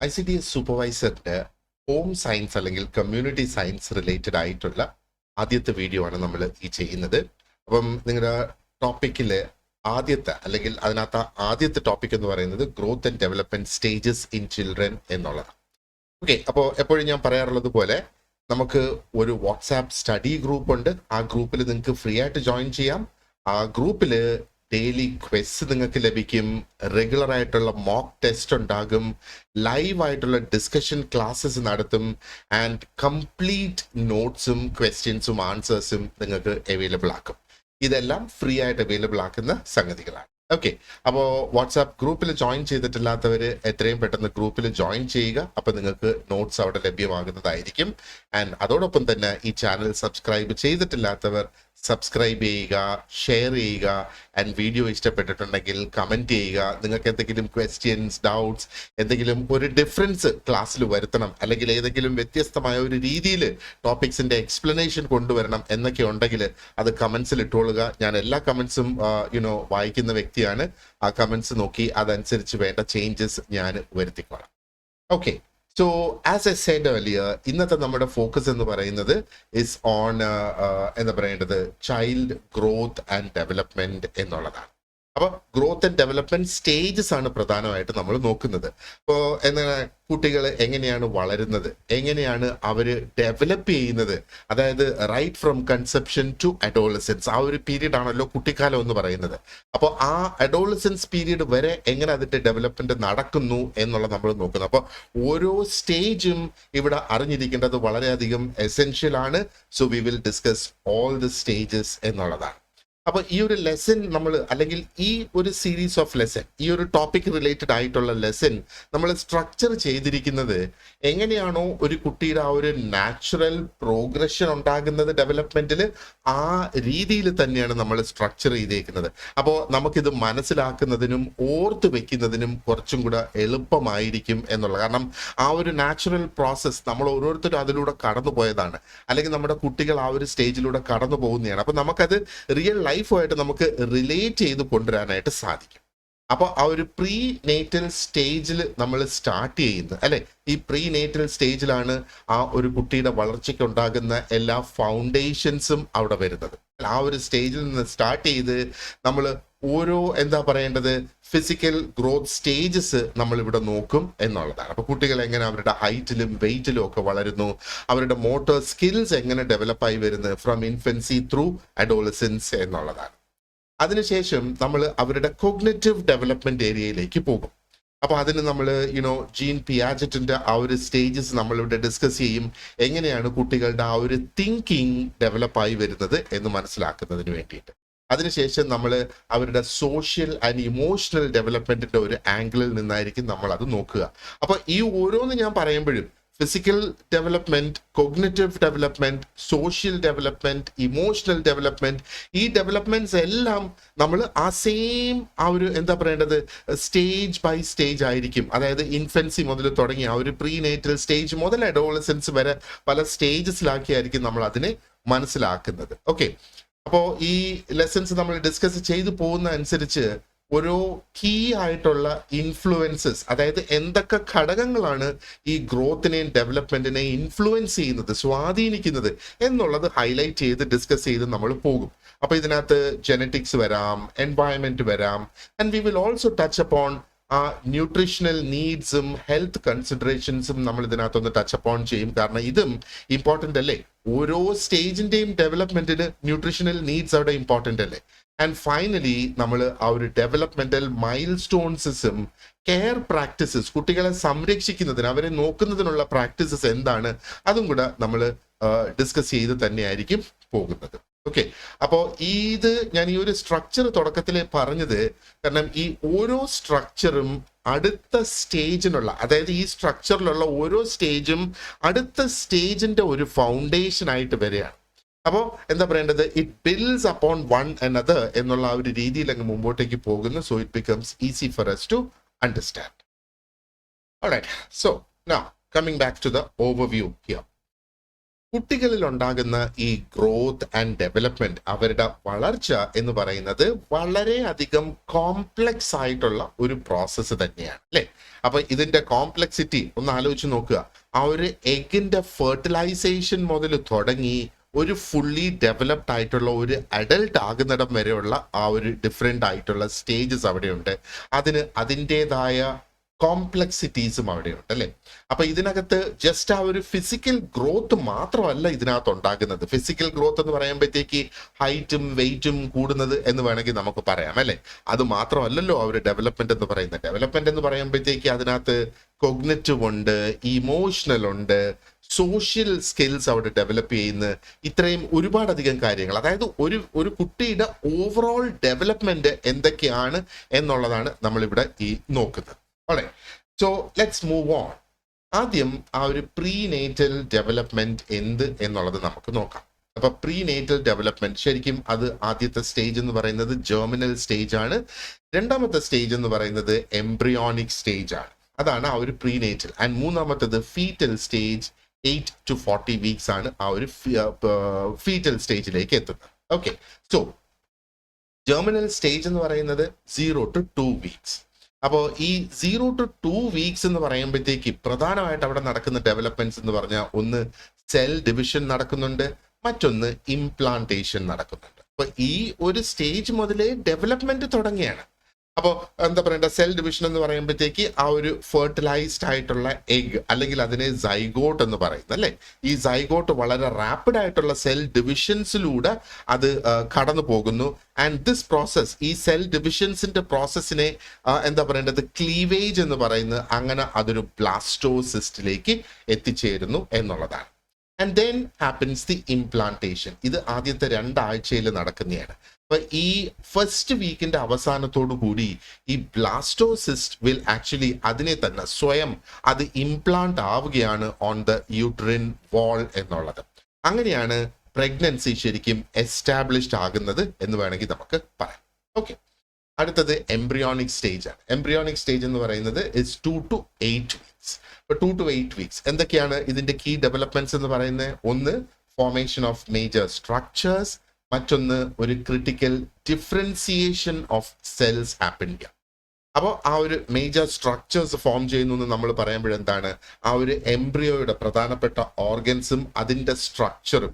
ICDS സൂപ്പർവൈസറിന്റെ home science അല്ലെങ്കിൽ community science related ആയിട്ടുള്ള ആദ്യത്തെ വീഡിയോ ആണ് നമ്മൾ ഈ ചെയ്യുന്നത്. അപ്പം നിങ്ങളുടെ ടോപ്പിക്കില് ആദ്യത്തെ അല്ലെങ്കിൽ അതിനകത്ത് ആദ്യത്തെ ടോപ്പിക് എന്ന് പറയുന്നത് growth and development stages in children എന്നുള്ളതാണ്. ഓക്കെ, അപ്പോൾ എപ്പോഴും ഞാൻ പറയാറുള്ളത് പോലെ നമുക്ക് ഒരു വാട്സാപ്പ് സ്റ്റഡി ഗ്രൂപ്പ് ഉണ്ട്. ആ ഗ്രൂപ്പിൽ നിങ്ങൾക്ക് ഫ്രീ ആയിട്ട് ജോയിൻ ചെയ്യാം. ആ ഗ്രൂപ്പിൽ ഡെയിലി ക്വസ്റ്റ് നിങ്ങൾക്ക് ലഭിക്കും, റെഗുലർ ആയിട്ടുള്ള മോക്ക് ടെസ്റ്റ് ഉണ്ടാകും, ലൈവ് ആയിട്ടുള്ള ഡിസ്കഷൻ ക്ലാസ്സസ് നടത്തും, ആൻഡ് കംപ്ലീറ്റ് നോട്ട്സും ക്വസ്റ്റ്യൻസും ആൻസേഴ്സും നിങ്ങൾക്ക് അവൈലബിൾ ആക്കും. ഇതെല്ലാം ഫ്രീ ആയിട്ട് അവൈലബിൾ ആക്കുന്ന സംഗതികളാണ്. ഓക്കെ, അപ്പോൾ വാട്സാപ്പ് ഗ്രൂപ്പിൽ ജോയിൻ ചെയ്തിട്ടില്ലാത്തവർ എത്രയും പെട്ടെന്ന് ഗ്രൂപ്പിൽ ജോയിൻ ചെയ്യുക. അപ്പോൾ നിങ്ങൾക്ക് നോട്ട്സ് അവിടെ ലഭ്യമാകുന്നതായിരിക്കും. ആൻഡ് അതോടൊപ്പം തന്നെ ഈ ചാനൽ സബ്സ്ക്രൈബ് ചെയ്തിട്ടില്ലാത്തവർ സബ്സ്ക്രൈബ് ചെയ്യുക, ഷെയർ ചെയ്യുക, ആൻഡ് വീഡിയോ ഇഷ്ടപ്പെട്ടിട്ടുണ്ടെങ്കിൽ കമൻറ്റ് ചെയ്യുക. നിങ്ങൾക്ക് എന്തെങ്കിലും ക്വസ്റ്റ്യൻസ്, ഡൗട്ട്സ്, എന്തെങ്കിലും ഒരു ഡിഫറൻസ് ക്ലാസ്സിൽ വരുത്തണം, അല്ലെങ്കിൽ ഏതെങ്കിലും വ്യത്യസ്തമായ ഒരു രീതിയിൽ ടോപ്പിക്സിന്റെ എക്സ്പ്ലനേഷൻ കൊണ്ടുവരണം എന്നൊക്കെ ഉണ്ടെങ്കിൽ അത് കമൻസിൽ ഇട്ടുകൊള്ളുക. ഞാൻ എല്ലാ കമൻസും വായിക്കുന്ന വ്യക്തിയാണ്. ആ കമൻസ് നോക്കി അതനുസരിച്ച് വേണ്ട ചേഞ്ചസ് ഞാൻ വരുത്തിക്കോളാം. Okay, so as I said earlier, ഇന്നത്തെ നമ്മുടെ ഫോക്കസ് എന്ന് പറയുന്നത് ഇസ് ഓൺ എന്താ പറയേണ്ടത് ചൈൽഡ് ഗ്രോത്ത് ആൻഡ് ഡെവലപ്മെന്റ് എന്നുള്ളതാണ്. അപ്പൊ ഗ്രോത്ത് ആൻഡ് ഡെവലപ്മെന്റ് സ്റ്റേജസ് ആണ് പ്രധാനമായിട്ട് നമ്മൾ നോക്കുന്നത്. ഇപ്പോൾ എന്താണ് കുട്ടികൾ എങ്ങനെയാണ് വളരുന്നത്, എങ്ങനെയാണ് അവർ ഡെവലപ്പ് ചെയ്യുന്നത്, അതായത് right from conception to adolescence, ആ ഒരു പീരീഡ് ആണല്ലോ കുട്ടിക്കാലം എന്ന് പറയുന്നത്. അപ്പോൾ ആ അഡോളസൻസ് പീരീഡ് വരെ എങ്ങനെ അതിന്റെ ഡെവലപ്മെന്റ് നടക്കുന്നു എന്നുള്ളത് നമ്മൾ നോക്കുന്നത്. അപ്പോൾ ഓരോ സ്റ്റേജും ഇവിടെ അറിഞ്ഞിരിക്കേണ്ടത് വളരെയധികം എസെൻഷ്യൽ ആണ്. So we will discuss all the stages എന്നുള്ളതാണ്. അപ്പൊ ഈ ഒരു ലെസൺ നമ്മൾ, അല്ലെങ്കിൽ ഈ ഒരു സീരീസ് ഓഫ് ലെസൺ, ഈ ഒരു ടോപ്പിക് റിലേറ്റഡ് ആയിട്ടുള്ള ലെസൺ നമ്മൾ സ്ട്രക്ചർ ചെയ്തിരിക്കുന്നത് എങ്ങനെയാണോ ഒരു കുട്ടിയുടെ ആ ഒരു നാച്ചുറൽ പ്രോഗ്രഷൻ ഉണ്ടാകുന്നത് ഡെവലപ്മെന്റിൽ, ആ രീതിയിൽ തന്നെയാണ് നമ്മൾ സ്ട്രക്ചർ ചെയ്തേക്കുന്നത്. അപ്പോൾ നമുക്കിത് മനസ്സിലാക്കുന്നതിനും ഓർത്ത് വെക്കുന്നതിനും കുറച്ചും കൂടെ എളുപ്പമായിരിക്കും എന്നുള്ളത്. കാരണം ആ ഒരു നാച്ചുറൽ പ്രോസസ്സ് നമ്മൾ ഓരോരുത്തരും അതിലൂടെ കടന്നു പോയതാണ്, അല്ലെങ്കിൽ നമ്മുടെ കുട്ടികൾ ആ ഒരു സ്റ്റേജിലൂടെ കടന്നു പോകുന്നതാണ്. അപ്പൊ നമുക്കത് റിയൽ ലൈഫുമായിട്ട് നമുക്ക് റിലേറ്റ് ചെയ്ത് കൊണ്ടുവരാനായിട്ട് സാധിക്കും. അപ്പോൾ ആ ഒരു പ്രീ നേറ്റൽ സ്റ്റേജിൽ നമ്മൾ സ്റ്റാർട്ട് ചെയ്യുന്നത്, അല്ലെ, ഈ പ്രീ നേറ്റൽ സ്റ്റേജിലാണ് ആ ഒരു കുട്ടിയുടെ വളർച്ചയ്ക്ക് ഉണ്ടാകുന്ന എല്ലാ ഫൗണ്ടേഷൻസും അവിടെ വരുന്നത്. ആ ഒരു സ്റ്റേജിൽ നിന്ന് സ്റ്റാർട്ട് ചെയ്ത് നമ്മൾ ഓരോ എന്താ പറയേണ്ടത് ഫിസിക്കൽ ഗ്രോത്ത് സ്റ്റേജസ് നമ്മൾ ഇവിടെ നോക്കും എന്നുള്ളതാണ്. അപ്പൊ കുട്ടികൾ എങ്ങനെ അവരുടെ ഹൈറ്റിലും വെയിറ്റിലും ഒക്കെ വളരുന്നു, അവരുടെ മോട്ടോർ സ്കിൽസ് എങ്ങനെ ഡെവലപ്പായി വരുന്നത് ഫ്രം ഇൻഫൻസി ത്രൂ അഡോളസൻസ് എന്നുള്ളതാണ്. അതിനുശേഷം നമ്മൾ അവരുടെ കോഗ്നിറ്റീവ് ഡെവലപ്മെന്റ് ഏരിയയിലേക്ക് പോകും. അപ്പൊ അതിന് നമ്മൾ ജീൻ പിയാജറ്റിന്റെ ആ ഒരു സ്റ്റേജസ് നമ്മളിവിടെ ഡിസ്കസ് ചെയ്യും. എങ്ങനെയാണ് കുട്ടികളുടെ ആ ഒരു തിങ്കിങ് ഡെവലപ്പായി വരുന്നത് എന്ന് മനസ്സിലാക്കുന്നതിന് വേണ്ടിയിട്ട്. അതിനുശേഷം നമ്മൾ അവരുടെ സോഷ്യൽ ആൻഡ് ഇമോഷണൽ ഡെവലപ്മെന്റിന്റെ ഒരു ആംഗിളിൽ നിന്നായിരിക്കും നമ്മൾ അത് നോക്കുക. അപ്പൊ ഈ ഓരോന്ന് ഞാൻ പറയുമ്പോഴും physical development, cognitive development, social development, emotional development, ഈ ഡെവലപ്മെന്റ്സ് എല്ലാം നമ്മൾ ആ സെയിം ആ ഒരു എന്താ പറയേണ്ടത് സ്റ്റേജ് ബൈ സ്റ്റേജ് ആയിരിക്കും. അതായത് ഇൻഫൻസി മുതൽ തുടങ്ങി ആ ഒരു പ്രീ നേറ്റൽ സ്റ്റേജ് മുതൽ അഡോളസൻസ് വരെ പല സ്റ്റേജസിലാക്കിയായിരിക്കും നമ്മൾ അതിനെ മനസ്സിലാക്കുന്നത്. ഓക്കെ, അപ്പോൾ ഈ ലെസൺസ് നമ്മൾ ഡിസ്കസ് ചെയ്തു പോകുന്ന അനുസരിച്ച് ഓരോ കീ ആയിട്ടുള്ള ഇൻഫ്ലുവൻസസ്, അതായത് എന്തൊക്കെ ഘടകങ്ങളാണ് ഈ ഗ്രോത്തിനെയും ഡെവലപ്മെന്റിനെയും ഇൻഫ്ലുവൻസ് ചെയ്യുന്നത്, സ്വാധീനിക്കുന്നത് എന്നുള്ളത് ഹൈലൈറ്റ് ചെയ്ത് ഡിസ്കസ് ചെയ്ത് നമ്മൾ പോകും. അപ്പൊ ഇതിനകത്ത് ജെനറ്റിക്സ് വരാം, എൻവയൺമെന്റ് വരാം, and we will also touch upon ആ ന്യൂട്രീഷണൽ നീഡ്സും ഹെൽത്ത് കൺസിഡറേഷൻസും നമ്മൾ ഇതിനകത്തൊന്ന് ടച്ച് അപ്പോൺ ചെയ്യും. കാരണം ഇതും ഇമ്പോർട്ടൻ്റ് അല്ലേ, ഓരോ സ്റ്റേജിന്റെയും ഡെവലപ്മെന്റിന് ന്യൂട്രീഷണൽ നീഡ്സ് അവിടെ ഇമ്പോർട്ടൻ്റ് അല്ലേ. ആൻഡ് ഫൈനലി നമ്മൾ ആ ഒരു ഡെവലപ്മെന്റൽ മൈൽ സ്റ്റോൺസും കെയർ പ്രാക്ടീസസ്, കുട്ടികളെ സംരക്ഷിക്കുന്നതിന്, അവരെ നോക്കുന്നതിനുള്ള പ്രാക്ടീസസ് എന്താണ്, അതും കൂടെ നമ്മൾ ഡിസ്കസ് ചെയ്ത് തന്നെയായിരിക്കും പോകുന്നത്. ഓക്കെ, അപ്പോൾ ഇത് ഞാൻ ഈ ഒരു സ്ട്രക്ചർ തുടക്കത്തിലെ പറഞ്ഞത് കാരണം ഈ ഓരോ സ്ട്രക്ചറും അടുത്ത സ്റ്റേജിനുള്ള, അതായത് ഈ സ്ട്രക്ചറിലുള്ള ഓരോ സ്റ്റേജും അടുത്ത സ്റ്റേജിന്റെ ഒരു ഫൗണ്ടേഷൻ ആയിട്ട് വരികയാണ്. അപ്പോൾ എന്താ പറയേണ്ടത്, it builds upon one another എന്നുള്ള ആ ഒരു രീതിയിൽ അങ്ങ് മുമ്പോട്ടേക്ക് പോകുന്നു. So it becomes easy for us to understand. All right, so now coming back to the overview here. കുട്ടികളിൽ ഉണ്ടാകുന്ന ഈ ഗ്രോത്ത് ആൻഡ് ഡെവലപ്മെന്റ്, അവരുടെ വളർച്ച എന്ന് പറയുന്നത് വളരെയധികം കോംപ്ലക്സ് ആയിട്ടുള്ള ഒരു പ്രോസസ്സ് തന്നെയാണ് അല്ലെ. അപ്പൊ ഇതിന്റെ കോംപ്ലക്സിറ്റി ഒന്ന് ആലോചിച്ച് നോക്കുക. ആ ഒരു എഗിന്റെ ഫെർട്ടിലൈസേഷൻ മുതൽ തുടങ്ങി ഒരു ഫുള്ളി ഡെവലപ്ഡ് ആയിട്ടുള്ള ഒരു അഡൽട്ട് ആകുന്നിടം വരെയുള്ള ആ ഒരു ഡിഫറെന്റ് ആയിട്ടുള്ള സ്റ്റേജസ് അവിടെയുണ്ട്. അതിന് അതിൻ്റെതായ കോംപ്ലക്സിറ്റീസും അവിടെയുണ്ട് അല്ലെ. അപ്പൊ ഇതിനകത്ത് ജസ്റ്റ് ആ ഒരു ഫിസിക്കൽ ഗ്രോത്ത് മാത്രമല്ല ഇതിനകത്ത് ഉണ്ടാകുന്നത്. ഫിസിക്കൽ ഗ്രോത്ത് എന്ന് പറയുമ്പോഴത്തേക്ക് ഹൈറ്റും വെയിറ്റും കൂടുന്നത് എന്ന് വേണമെങ്കിൽ നമുക്ക് പറയാം അല്ലെ. അത് മാത്രമല്ലല്ലോ ആ ഒരു ഡെവലപ്മെന്റ് എന്ന് പറയുന്നത്. ഡെവലപ്മെന്റ് എന്ന് പറയുമ്പോഴത്തേക്ക് അതിനകത്ത് കൊഗ്നിറ്റീവ് ഉണ്ട്, ഇമോഷണൽ ഉണ്ട്, സോഷ്യൽ സ്കിൽസ് അവിടെ ഡെവലപ്പ് ചെയ്യുന്ന ഇത്രയും ഒരുപാടധികം കാര്യങ്ങൾ. അതായത് ഒരു കുട്ടിയുടെ ഓവറോൾ ഡെവലപ്മെന്റ് എന്തൊക്കെയാണ് എന്നുള്ളതാണ് നമ്മളിവിടെ ഈ നോക്കുന്നത്. So let's move on. ആദ്യം ആ ഒരു പ്രീനേറ്റൽ ഡെവലപ്മെന്റ് എന്ത് എന്നുള്ളത് നമുക്ക് നോക്കാം. അപ്പൊ പ്രീനേറ്റൽ ഡെവലപ്മെന്റ് ശരിക്കും അത് ആദ്യത്തെ സ്റ്റേജ് എന്ന് പറയുന്നത് ജെർമിനൽ സ്റ്റേജ് ആണ്. രണ്ടാമത്തെ സ്റ്റേജ് എന്ന് പറയുന്നത് എംബ്രിയോണിക് സ്റ്റേജ് ആണ്. അതാണ് ആ ഒരു പ്രീനേറ്റൽ. ആൻഡ് മൂന്നാമത്തത് ഫീറ്റൽ സ്റ്റേജ് 8 to 40 വീക്സ് ആണ് ആ ഒരു ഫീറ്റൽ സ്റ്റേജിലേക്ക് എത്തുന്നത്. ഓക്കെ, സോ ജെർമിനൽ സ്റ്റേജ് എന്ന് പറയുന്നത് 0 to 2 വീക്സ്. അപ്പോൾ ഈ 0 to 2 വീക്സ് എന്ന് പറയുമ്പോഴത്തേക്ക് പ്രധാനമായിട്ട് അവിടെ നടക്കുന്ന ഡെവലപ്മെന്റ്സ് എന്ന് പറഞ്ഞാൽ ഒന്ന് സെൽ ഡിവിഷൻ നടക്കുന്നുണ്ട്, മറ്റൊന്ന് ഇംപ്ലാന്റേഷൻ നടക്കുന്നുണ്ട്. അപ്പൊ ഈ ഒരു സ്റ്റേജ് മുതലേ ഡെവലപ്മെന്റ് തുടങ്ങിയാണ്. അപ്പോൾ എന്താ പറയണ്ട, സെൽ ഡിവിഷൻ എന്ന് പറയുമ്പോഴത്തേക്ക് ആ ഒരു ഫെർട്ടിലൈസ്ഡ് ആയിട്ടുള്ള എഗ് അല്ലെങ്കിൽ അതിനെ സൈഗോട്ട് എന്ന് പറയുന്നത് അല്ലെ. ഈ സൈഗോട്ട് വളരെ റാപ്പിഡ് ആയിട്ടുള്ള സെൽ ഡിവിഷൻസിലൂടെ അത് കടന്നു പോകുന്നു. ആൻഡ് ദിസ് പ്രോസസ്, ഈ സെൽ ഡിവിഷൻസിന്റെ പ്രോസസ്സിനെ എന്താ പറയേണ്ടത്, ക്ലീവേജ് എന്ന് പറയുന്നത്, അങ്ങനെ അതൊരു ബ്ലാസ്റ്റോസിസ്റ്റിലേക്ക് എത്തിച്ചേരുന്നു എന്നുള്ളതാണ്. And then happens the implantation. ഇത് ആദ്യത്തെ 2 ആഴ്ചയിൽ നടക്കുന്നതാണ്. അപ്പൊ ഈ ഫസ്റ്റ് വീക്കിന്റെ അവസാനത്തോടു കൂടി ഈ ബ്ലാസ്റ്റോസിസ്റ്റ് വിൽ ആക്ച്വലി അതിനെ തന്നെ സ്വയം അത് ഇംപ്ലാന്റ് ആവുകയാണ് ഓൺ ദ യൂട്രിൻ വാൾ എന്നുള്ളത്. അങ്ങനെയാണ് പ്രഗ്നൻസി ശരിക്കും എസ്റ്റാബ്ലിഷ്ഡ് ആകുന്നത് എന്ന് വേണമെങ്കിൽ നമുക്ക് പറയാം. ഓക്കെ, അടുത്തത് എംബ്രിയോണിക് സ്റ്റേജ് ആണ്. എംബ്രിയോണിക് സ്റ്റേജ് എന്ന് പറയുന്നത് is 2 to 8 weeks. 2 to 8 weeks എന്തൊക്കെയാണ് ഇതിന്റെ കീ ഡെവലപ്മെന്റ്സ് എന്ന് പറയുന്നത്? ഒന്ന് ഫോർമേഷൻ ഓഫ് മേജർ സ്ട്രക്ചേഴ്സ്, മറ്റൊന്ന് ഒരു critical differentiation of cells happen ചെയ്യാം. അപ്പോൾ ആ ഒരു മേജർ സ്ട്രക്ചേഴ്സ് ഫോം ചെയ്യുന്നു എന്ന് നമ്മൾ പറയുമ്പോഴെന്താണ്, ആ ഒരു എംബ്രിയോയുടെ പ്രധാനപ്പെട്ട ഓർഗൻസും അതിൻ്റെ സ്ട്രക്ചറും,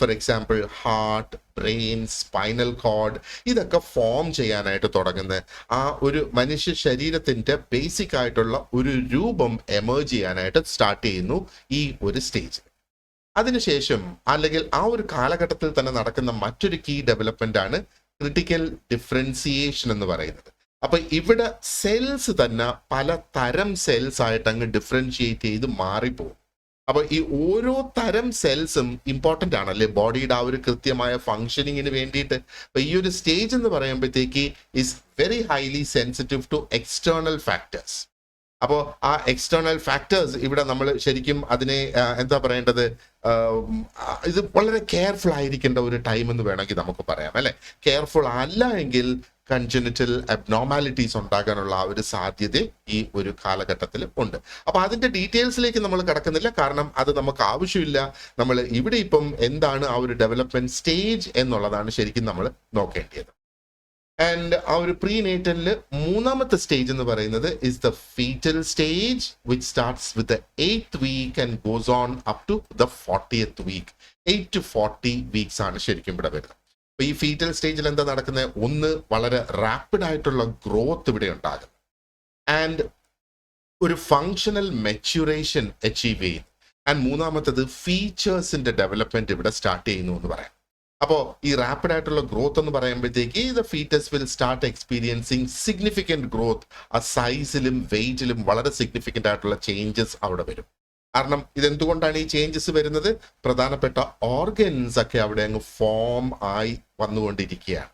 for example heart, brain, spinal cord, ഇതൊക്കെ ഫോം ചെയ്യാനായിട്ട് തുടങ്ങുന്നത് ആ ഒരു മനുഷ്യ ശരീരത്തിന്റെ ബേസിക് ആയിട്ടുള്ള ഒരു രൂപം എമേർജ് ചെയ്യാനായിട്ട് സ്റ്റാർട്ട് ചെയ്യുന്നു ഈ ഒരു സ്റ്റേജ്. അതിനുശേഷം അല്ലെങ്കിൽ ആ ഒരു കാലഘട്ടത്തിൽ തന്നെ നടക്കുന്ന മറ്റൊരു കീ ഡെവലപ്മെന്റ് ആണ് ക്രിട്ടിക്കൽ ഡിഫറൻസിയേഷൻ എന്ന് പറയുന്നത്. അപ്പൊ ഇവിടെ സെൽസ് തന്നെ പല തരം സെൽസ് ആയിട്ട് അങ്ങ് ഡിഫറൻഷിയേറ്റ് ചെയ്ത് മാറിപ്പോകും. അപ്പൊ ഈ ഓരോ തരം സെൽസും ഇമ്പോർട്ടന്റ് ആണല്ലേ ബോഡിയുടെ ആ ഒരു കൃത്യമായ ഫങ്ഷനിങ്ങിന് വേണ്ടിയിട്ട്. അപ്പൊ ഈ ഒരു സ്റ്റേജ് എന്ന് പറയുമ്പോഴത്തേക്ക് is very highly sensitive to external factors. അപ്പോൾ ആ എക്സ്റ്റേണൽ ഫാക്ടേഴ്സ് ഇവിടെ നമ്മൾ ശരിക്കും അതിനെ എന്താ പറയേണ്ടത്, ഇത് വളരെ കെയർഫുൾ ആയിരിക്കേണ്ട ഒരു ടൈം എന്ന് വേണമെങ്കിൽ നമുക്ക് പറയാം അല്ലെ. കെയർഫുൾ അല്ല എങ്കിൽ കൺജനിറ്റൽ അബ്നോർമാലിറ്റീസ് ഉണ്ടാകാനുള്ള ആ ഒരു സാധ്യത ഈ ഒരു കാലഘട്ടത്തിൽ ഉണ്ട്. അപ്പൊ അതിന്റെ ഡീറ്റെയിൽസിലേക്ക് നമ്മൾ കടക്കുന്നില്ല, കാരണം അത് നമുക്ക് ആവശ്യമില്ല. നമ്മൾ ഇവിടെ ഇപ്പം എന്താണ് ആ ഒരു ഡെവലപ്മെന്റ് സ്റ്റേജ് എന്നുള്ളതാണ് ശരിക്കും നമ്മൾ നോക്കേണ്ടത്. ആൻഡ് ആ ഒരു പ്രീനേറ്റലില് മൂന്നാമത്തെ സ്റ്റേജ് എന്ന് പറയുന്നത് is the foetal stage, which starts with 8th week and goes on up to the 40th week. 8 to 40 weeks ആണ് ശരിക്കും ഇവിടെ വരുന്നത്. അപ്പൊ ഈ ഫീറ്റൽ സ്റ്റേജിൽ എന്താ നടക്കുന്നത്? ഒന്ന്, വളരെ റാപ്പിഡ് ആയിട്ടുള്ള ഗ്രോത്ത് ഇവിടെ ഉണ്ടാകും. ആൻഡ് ഒരു ഫങ്ഷണൽ മെച്യൂറേഷൻ അച്ചീവ് ചെയ്യും. ആൻഡ് മൂന്നാമത്തത് ഫീച്ചേഴ്സിന്റെ ഡെവലപ്മെന്റ് ഇവിടെ സ്റ്റാർട്ട് ചെയ്യുന്നു എന്ന് പറയാം. അപ്പോൾ ഈ റാപ്പിഡ് ആയിട്ടുള്ള ഗ്രോത്ത് എന്ന് പറയുമ്പോഴത്തേക്ക് the foetus will start experiencing significant growth. ആ സൈസിലും വെയിറ്റിലും വളരെ സിഗ്നിഫിക്കൻ്റ് ആയിട്ടുള്ള ചേഞ്ചസ് അവിടെ വരും. കാരണം ഇതെന്തുകൊണ്ടാണ് ഈ ചേഞ്ചസ് വരുന്നത്? പ്രധാനപ്പെട്ട ഓർഗൻസ് ഒക്കെ അവിടെ അങ്ങ് ഫോം ആയി വന്നുകൊണ്ടിരിക്കുകയാണ്.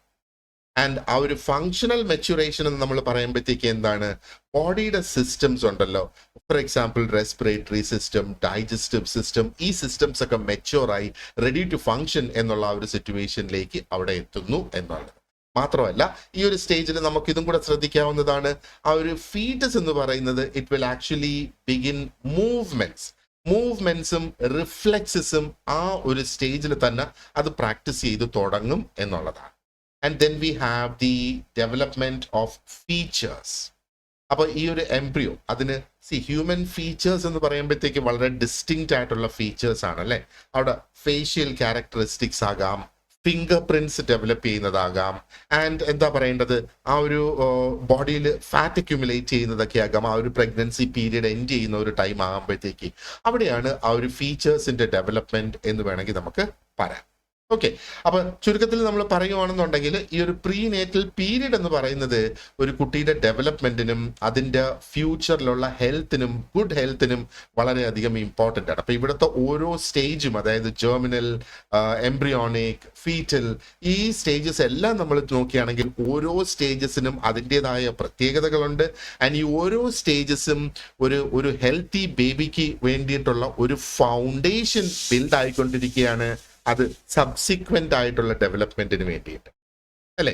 ആൻഡ് ആ ഒരു ഫങ്ഷണൽ മെച്യൂറേഷൻ എന്ന് നമ്മൾ പറയുമ്പോഴത്തേക്ക് എന്താണ്, ബോഡിയുടെ സിസ്റ്റംസ് ഉണ്ടല്ലോ, for example respiratory system, digestive system, ഈ സിസ്റ്റംസ് ഒക്കെ മെച്യൂറായി റെഡി ടു ഫങ്ഷൻ എന്നുള്ള ആ ഒരു സിറ്റുവേഷനിലേക്ക് അവിടെ എത്തുന്നു എന്നുള്ളത്. മാത്രമല്ല ഈ ഒരു സ്റ്റേജിൽ നമുക്ക് ഇതും കൂടെ ശ്രദ്ധിക്കാവുന്നതാണ്, ആ ഒരു ഫീറ്റസ് എന്ന് പറയുന്നത് it will actually begin movements. മൂവ്മെന്റ്സും റിഫ്ലെക്സസും ആ ഒരു സ്റ്റേജിൽ തന്നെ അത് പ്രാക്ടീസ് ചെയ്ത് തുടങ്ങും എന്നുള്ളതാണ്. And then we have the development of features. അപ്പൊ ഈ ഒരു എംബ്രിയോ അതിന് ഹ്യൂമൻ ഫീച്ചേഴ്സ് എന്ന് പറയുമ്പോഴത്തേക്ക് വളരെ ഡിസ്റ്റിങ്ക്റ്റ് ആയിട്ടുള്ള ഫീച്ചേഴ്സ് ആണ് അല്ലെ. അവിടെ ഫേഷ്യൽ ക്യാരക്ടറിസ്റ്റിക്സ് ആകാം, ഫിംഗർ പ്രിന്റ്സ് ഡെവലപ്പ് ചെയ്യുന്നതാകാം, ആൻഡ് എന്താ പറയേണ്ടത് ആ ഒരു ബോഡിയിൽ ഫാറ്റ് അക്യുമുലേറ്റ് ചെയ്യുന്നതൊക്കെ ആകാം. ആ ഒരു പ്രഗ്നൻസി പീരീഡ് എൻഡ് ചെയ്യുന്ന ഒരു ടൈം ആകുമ്പോഴത്തേക്ക് അവിടെയാണ് ആ ഒരു ഫീച്ചേഴ്സിന്റെ ഡെവലപ്മെന്റ് എന്ന് വേണമെങ്കിൽ നമുക്ക് പറയാം. ഓക്കെ, അപ്പൊ ചുരുക്കത്തിൽ നമ്മൾ പറയുവാണെന്നുണ്ടെങ്കിൽ ഈ ഒരു പ്രീനേറ്റൽ പീരീഡ് എന്ന് പറയുന്നത് ഒരു കുട്ടിയുടെ ഡെവലപ്മെന്റിനും അതിന്റെ ഫ്യൂച്ചറിലുള്ള ഹെൽത്തിനും ഗുഡ് ഹെൽത്തിനും വളരെയധികം ഇമ്പോർട്ടൻ്റ് ആണ്. അപ്പൊ ഇവിടുത്തെ ഓരോ സ്റ്റേജും, അതായത് ജെർമിനൽ, എംബ്രിയോണിക്, ഫീറ്റൽ, ഈ സ്റ്റേജസ് എല്ലാം നമ്മൾ നോക്കുകയാണെങ്കിൽ ഓരോ സ്റ്റേജസിനും അതിൻ്റെതായ പ്രത്യേകതകളുണ്ട്. ആൻഡ് ഈ ഓരോ സ്റ്റേജസും ഒരു ഹെൽത്തി ബേബിക്ക് വേണ്ടിയിട്ടുള്ള ഒരു ഫൗണ്ടേഷൻ ബിൽഡ് ആയിക്കൊണ്ടിരിക്കുകയാണ്, അത് സബ്സിക്വന്റ് ആയിട്ടുള്ള ഡെവലപ്മെന്റിന് വേണ്ടിയിട്ട് അല്ലേ.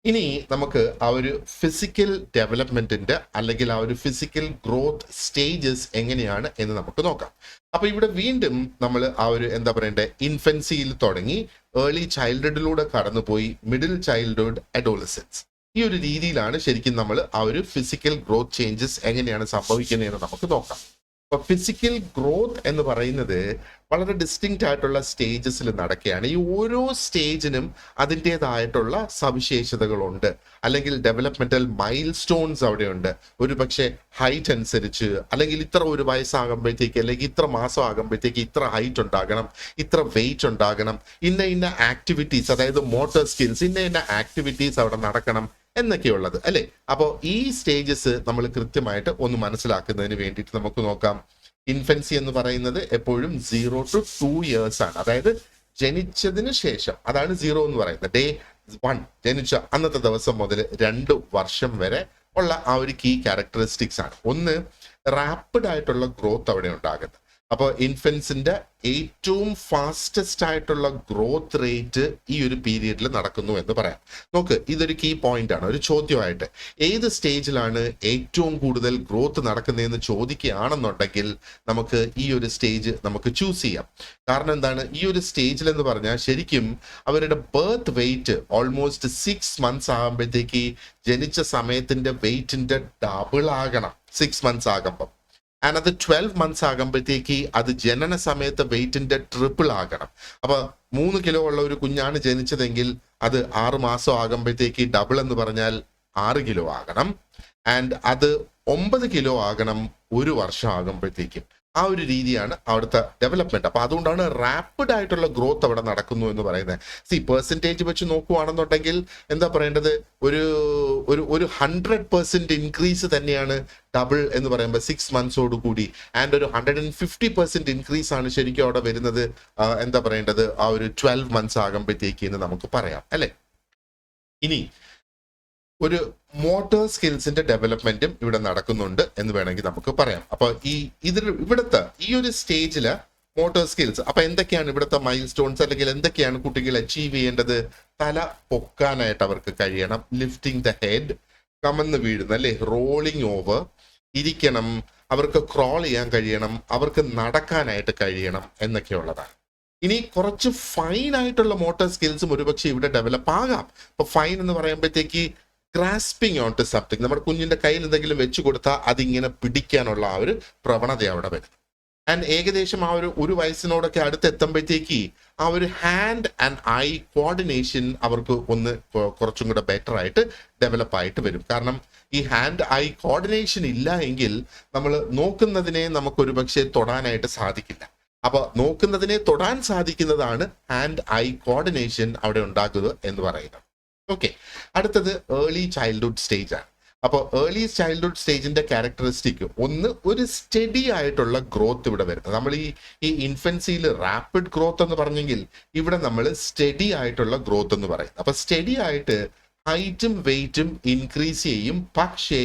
ഇനി നമുക്ക് ആ ഒരു ഫിസിക്കൽ ഡെവലപ്മെന്റിന്റെ അല്ലെങ്കിൽ ആ ഒരു ഫിസിക്കൽ ഗ്രോത്ത് സ്റ്റേജസ് എങ്ങനെയാണ് എന്ന് നമുക്ക് നോക്കാം. അപ്പൊ ഇവിടെ വീണ്ടും നമ്മൾ ആ ഒരു എന്താ പറയണ്ടേ, ഇൻഫൻസിയിൽ തുടങ്ങി ഏർലി ചൈൽഡ്ഹുഡിലൂടെ കടന്നുപോയി മിഡിൽ ചൈൽഡ്ഹുഡ്, അഡോളസൻസ്, ഈ ഒരു രീതിയിലാണ് ശരിക്കും നമ്മൾ ആ ഒരു ഫിസിക്കൽ ഗ്രോത്ത് ചേഞ്ചസ് എങ്ങനെയാണ് സംഭവിക്കുന്നതെന്ന് നമുക്ക് നോക്കാം. അപ്പൊ ഫിസിക്കൽ ഗ്രോത്ത് എന്ന് പറയുന്നത് വളരെ ഡിസ്റ്റിങ്ക്റ്റ് ആയിട്ടുള്ള സ്റ്റേജസിൽ നടക്കുകയാണ്. ഈ ഓരോ സ്റ്റേജിനും അതിൻ്റെതായിട്ടുള്ള സവിശേഷതകളുണ്ട്, അല്ലെങ്കിൽ ഡെവലപ്മെന്റൽ മൈൽ സ്റ്റോൺസ് അവിടെയുണ്ട്. ഒരു പക്ഷേ ഹൈറ്റ് അനുസരിച്ച്, അല്ലെങ്കിൽ ഇത്ര ഒരു വയസ്സാകുമ്പോഴത്തേക്ക്, അല്ലെങ്കിൽ ഇത്ര മാസം ആകുമ്പോഴത്തേക്ക് ഇത്ര ഹൈറ്റ് ഉണ്ടാകണം, ഇത്ര വെയിറ്റ് ഉണ്ടാകണം, ഇന്ന ആക്ടിവിറ്റീസ്, അതായത് മോട്ടോർ സ്കിൽസ്, ഇന്ന ആക്ടിവിറ്റീസ് അവിടെ നടക്കണം എന്നൊക്കെയുള്ളത് അല്ലേ. അപ്പോൾ ഈ സ്റ്റേജസ് നമ്മൾ കൃത്യമായിട്ട് ഒന്ന് മനസ്സിലാക്കുന്നതിന് വേണ്ടിയിട്ട് നമുക്ക് നോക്കാം. ഇൻഫൻസി എന്ന് പറയുന്നത് എപ്പോഴും 0 to 2 years ആണ്, അതായത് ജനിച്ചതിന് ശേഷം, അതാണ് 0 എന്ന് പറയുന്നത്. ഡേ 1 ജനിച്ച അന്നത്തെ ദിവസം മുതൽ 2 വർഷം വരെ ഉള്ള ആ ഒരു കീ ക്യാരക്ടറിസ്റ്റിക്സ് ആണ്. ഒന്ന്, റാപ്പിഡ് ആയിട്ടുള്ള ഗ്രോത്ത് അവിടെ ഉണ്ടാകുന്നത്. അപ്പോൾ ഇൻഫൻസിന്റെ ഏറ്റവും ഫാസ്റ്റസ്റ്റ് ആയിട്ടുള്ള ഗ്രോത്ത് റേറ്റ് ഈ ഒരു പീരീഡിൽ നടക്കുന്നു എന്ന് പറയാം. നോക്ക്, ഇതൊരു കീ പോയിന്റ് ആണ്. ഒരു ചോദ്യമായിട്ട് ഏത് സ്റ്റേജിലാണ് ഏറ്റവും കൂടുതൽ ഗ്രോത്ത് നടക്കുന്നതെന്ന് ചോദിക്കുകയാണെന്നുണ്ടെങ്കിൽ നമുക്ക് ഈ ഒരു സ്റ്റേജ് നമുക്ക് ചൂസ് ചെയ്യാം. കാരണം എന്താണ്, ഈ ഒരു സ്റ്റേജിൽ എന്ന് പറഞ്ഞാൽ ശരിക്കും അവരുടെ ബർത്ത് വെയിറ്റ് ഓൾമോസ്റ്റ് 6 months ആകുമ്പോഴത്തേക്ക് ജനിച്ച സമയത്തിന്റെ വെയിറ്റിന്റെ ഡബിൾ ആകണം 6 months ആകുമ്പം. ആൻഡ് അത് 12 months ആകുമ്പോഴത്തേക്ക് അത് ജനന സമയത്ത് വെയിറ്റിന്റെ ട്രിപ്പിൾ ആകണം. അപ്പൊ 3 കിലോ ഉള്ള ഒരു കുഞ്ഞാണ് ജനിച്ചതെങ്കിൽ അത് 6 മാസം ആകുമ്പോഴത്തേക്ക് ഡബിൾ എന്ന് പറഞ്ഞാൽ 6 കിലോ ആകണം. ആൻഡ് അത് 9 കിലോ ആകണം 1 വർഷം ആകുമ്പോഴത്തേക്കും. ആ ഒരു രീതിയാണ് അവിടുത്തെ ഡെവലപ്മെന്റ്. അപ്പൊ അതുകൊണ്ടാണ് റാപ്പിഡ് ആയിട്ടുള്ള ഗ്രോത്ത് അവിടെ നടക്കുന്നു എന്ന് പറയുന്നത്. പെർസെൻറ്റേജ് വെച്ച് നോക്കുവാണെന്നുണ്ടെങ്കിൽ എന്താ പറയേണ്ടത്, ഒരു 100% ഇൻക്രീസ് തന്നെയാണ് ഡബിൾ എന്ന് പറയുമ്പോൾ 6 months കൂടി. ആൻഡ് ഒരു 150% ഇൻക്രീസ് ആണ് ശരിക്കും അവിടെ വരുന്നത് എന്താ പറയേണ്ടത് ആ ഒരു 12 months ആകുമ്പോഴത്തേക്ക് എന്ന് നമുക്ക് പറയാം അല്ലെ. ഇനി ഒരു മോട്ടോർ സ്കിൽസിന്റെ ഡെവലപ്മെന്റും ഇവിടെ നടക്കുന്നുണ്ട് എന്ന് വേണമെങ്കിൽ നമുക്ക് പറയാം. അപ്പൊ ഇവിടുത്തെ ഈ ഒരു സ്റ്റേജില് മോട്ടോർ സ്കിൽസ്, അപ്പൊ എന്തൊക്കെയാണ് ഇവിടുത്തെ മൈൽ സ്റ്റോൺസ്, അല്ലെങ്കിൽ എന്തൊക്കെയാണ് കുട്ടികൾ അച്ചീവ് ചെയ്യേണ്ടത്? തല പൊക്കാനായിട്ട് അവർക്ക് കഴിയണം, ലിഫ്റ്റിംഗ് ദ ഹെഡ്, കമന്ന് വീഴുന്ന അല്ലെ, റോളിംഗ് ഓവർ, ഇരിക്കണം, അവർക്ക് ക്രോൾ ചെയ്യാൻ കഴിയണം, അവർക്ക് നടക്കാനായിട്ട് കഴിയണം എന്നൊക്കെയുള്ളതാണ്. ഇനി കുറച്ച് ഫൈൻ ആയിട്ടുള്ള മോട്ടോർ സ്കിൽസും ഒരുപക്ഷെ ഇവിടെ ഡെവലപ്പ് ആകാം. ഇപ്പൊ ഫൈൻ എന്ന് പറയുമ്പോഴത്തേക്ക് ഗ്രാസ്പിംഗ് ഓൺ ടു സംതിങ്, നമ്മുടെ കുഞ്ഞിന്റെ കയ്യിൽ എന്തെങ്കിലും വെച്ചു കൊടുത്താൽ അതിങ്ങനെ പിടിക്കാനുള്ള ആ ഒരു പ്രവണത അവിടെ വരും. ആൻഡ് ഏകദേശം ആ ഒരു വയസ്സിനോടൊക്കെ അടുത്തെത്തുമ്പോഴത്തേക്ക് ആ ഒരു ഹാൻഡ് ആൻഡ് ഐ കോർഡിനേഷൻ അവർക്ക് ഒന്ന് കുറച്ചും കൂടെ ബെറ്റർ ആയിട്ട് ഡെവലപ്പ് ആയിട്ട് വരും. കാരണം ഈ ഹാൻഡ് ഐ കോർഡിനേഷൻ ഇല്ല എങ്കിൽ നമ്മൾ നോക്കുന്നതിനെ നമുക്കൊരു പക്ഷേ തൊടാനായിട്ട് സാധിക്കില്ല. അപ്പൊ നോക്കുന്നതിനെ തൊടാൻ സാധിക്കുന്നതാണ് ഹാൻഡ് ഐ കോർഡിനേഷൻ അവിടെ ഉണ്ടാകുക എന്ന് പറയുന്നത്. ഓക്കെ, അടുത്തത് ഏർലി ചൈൽഡ്ഹുഡ് സ്റ്റേജ് ആണ്. അപ്പോൾ ഏർലി ചൈൽഡ്ഹുഡ് സ്റ്റേജിന്റെ ക്യാരക്ടറിസ്റ്റിക് ഒന്ന്, ഒരു സ്റ്റഡി ആയിട്ടുള്ള ഗ്രോത്ത് ഇവിടെ വരുന്നത്. നമ്മൾ ഈ ഇൻഫൻസിയിൽ റാപ്പിഡ് ഗ്രോത്ത് എന്ന് പറഞ്ഞെങ്കിൽ ഇവിടെ നമ്മൾ സ്റ്റഡി ആയിട്ടുള്ള ഗ്രോത്ത് എന്ന് പറയും. അപ്പൊ സ്റ്റഡി ആയിട്ട് ഹൈറ്റും വെയിറ്റും ഇൻക്രീസ് ചെയ്യും, പക്ഷേ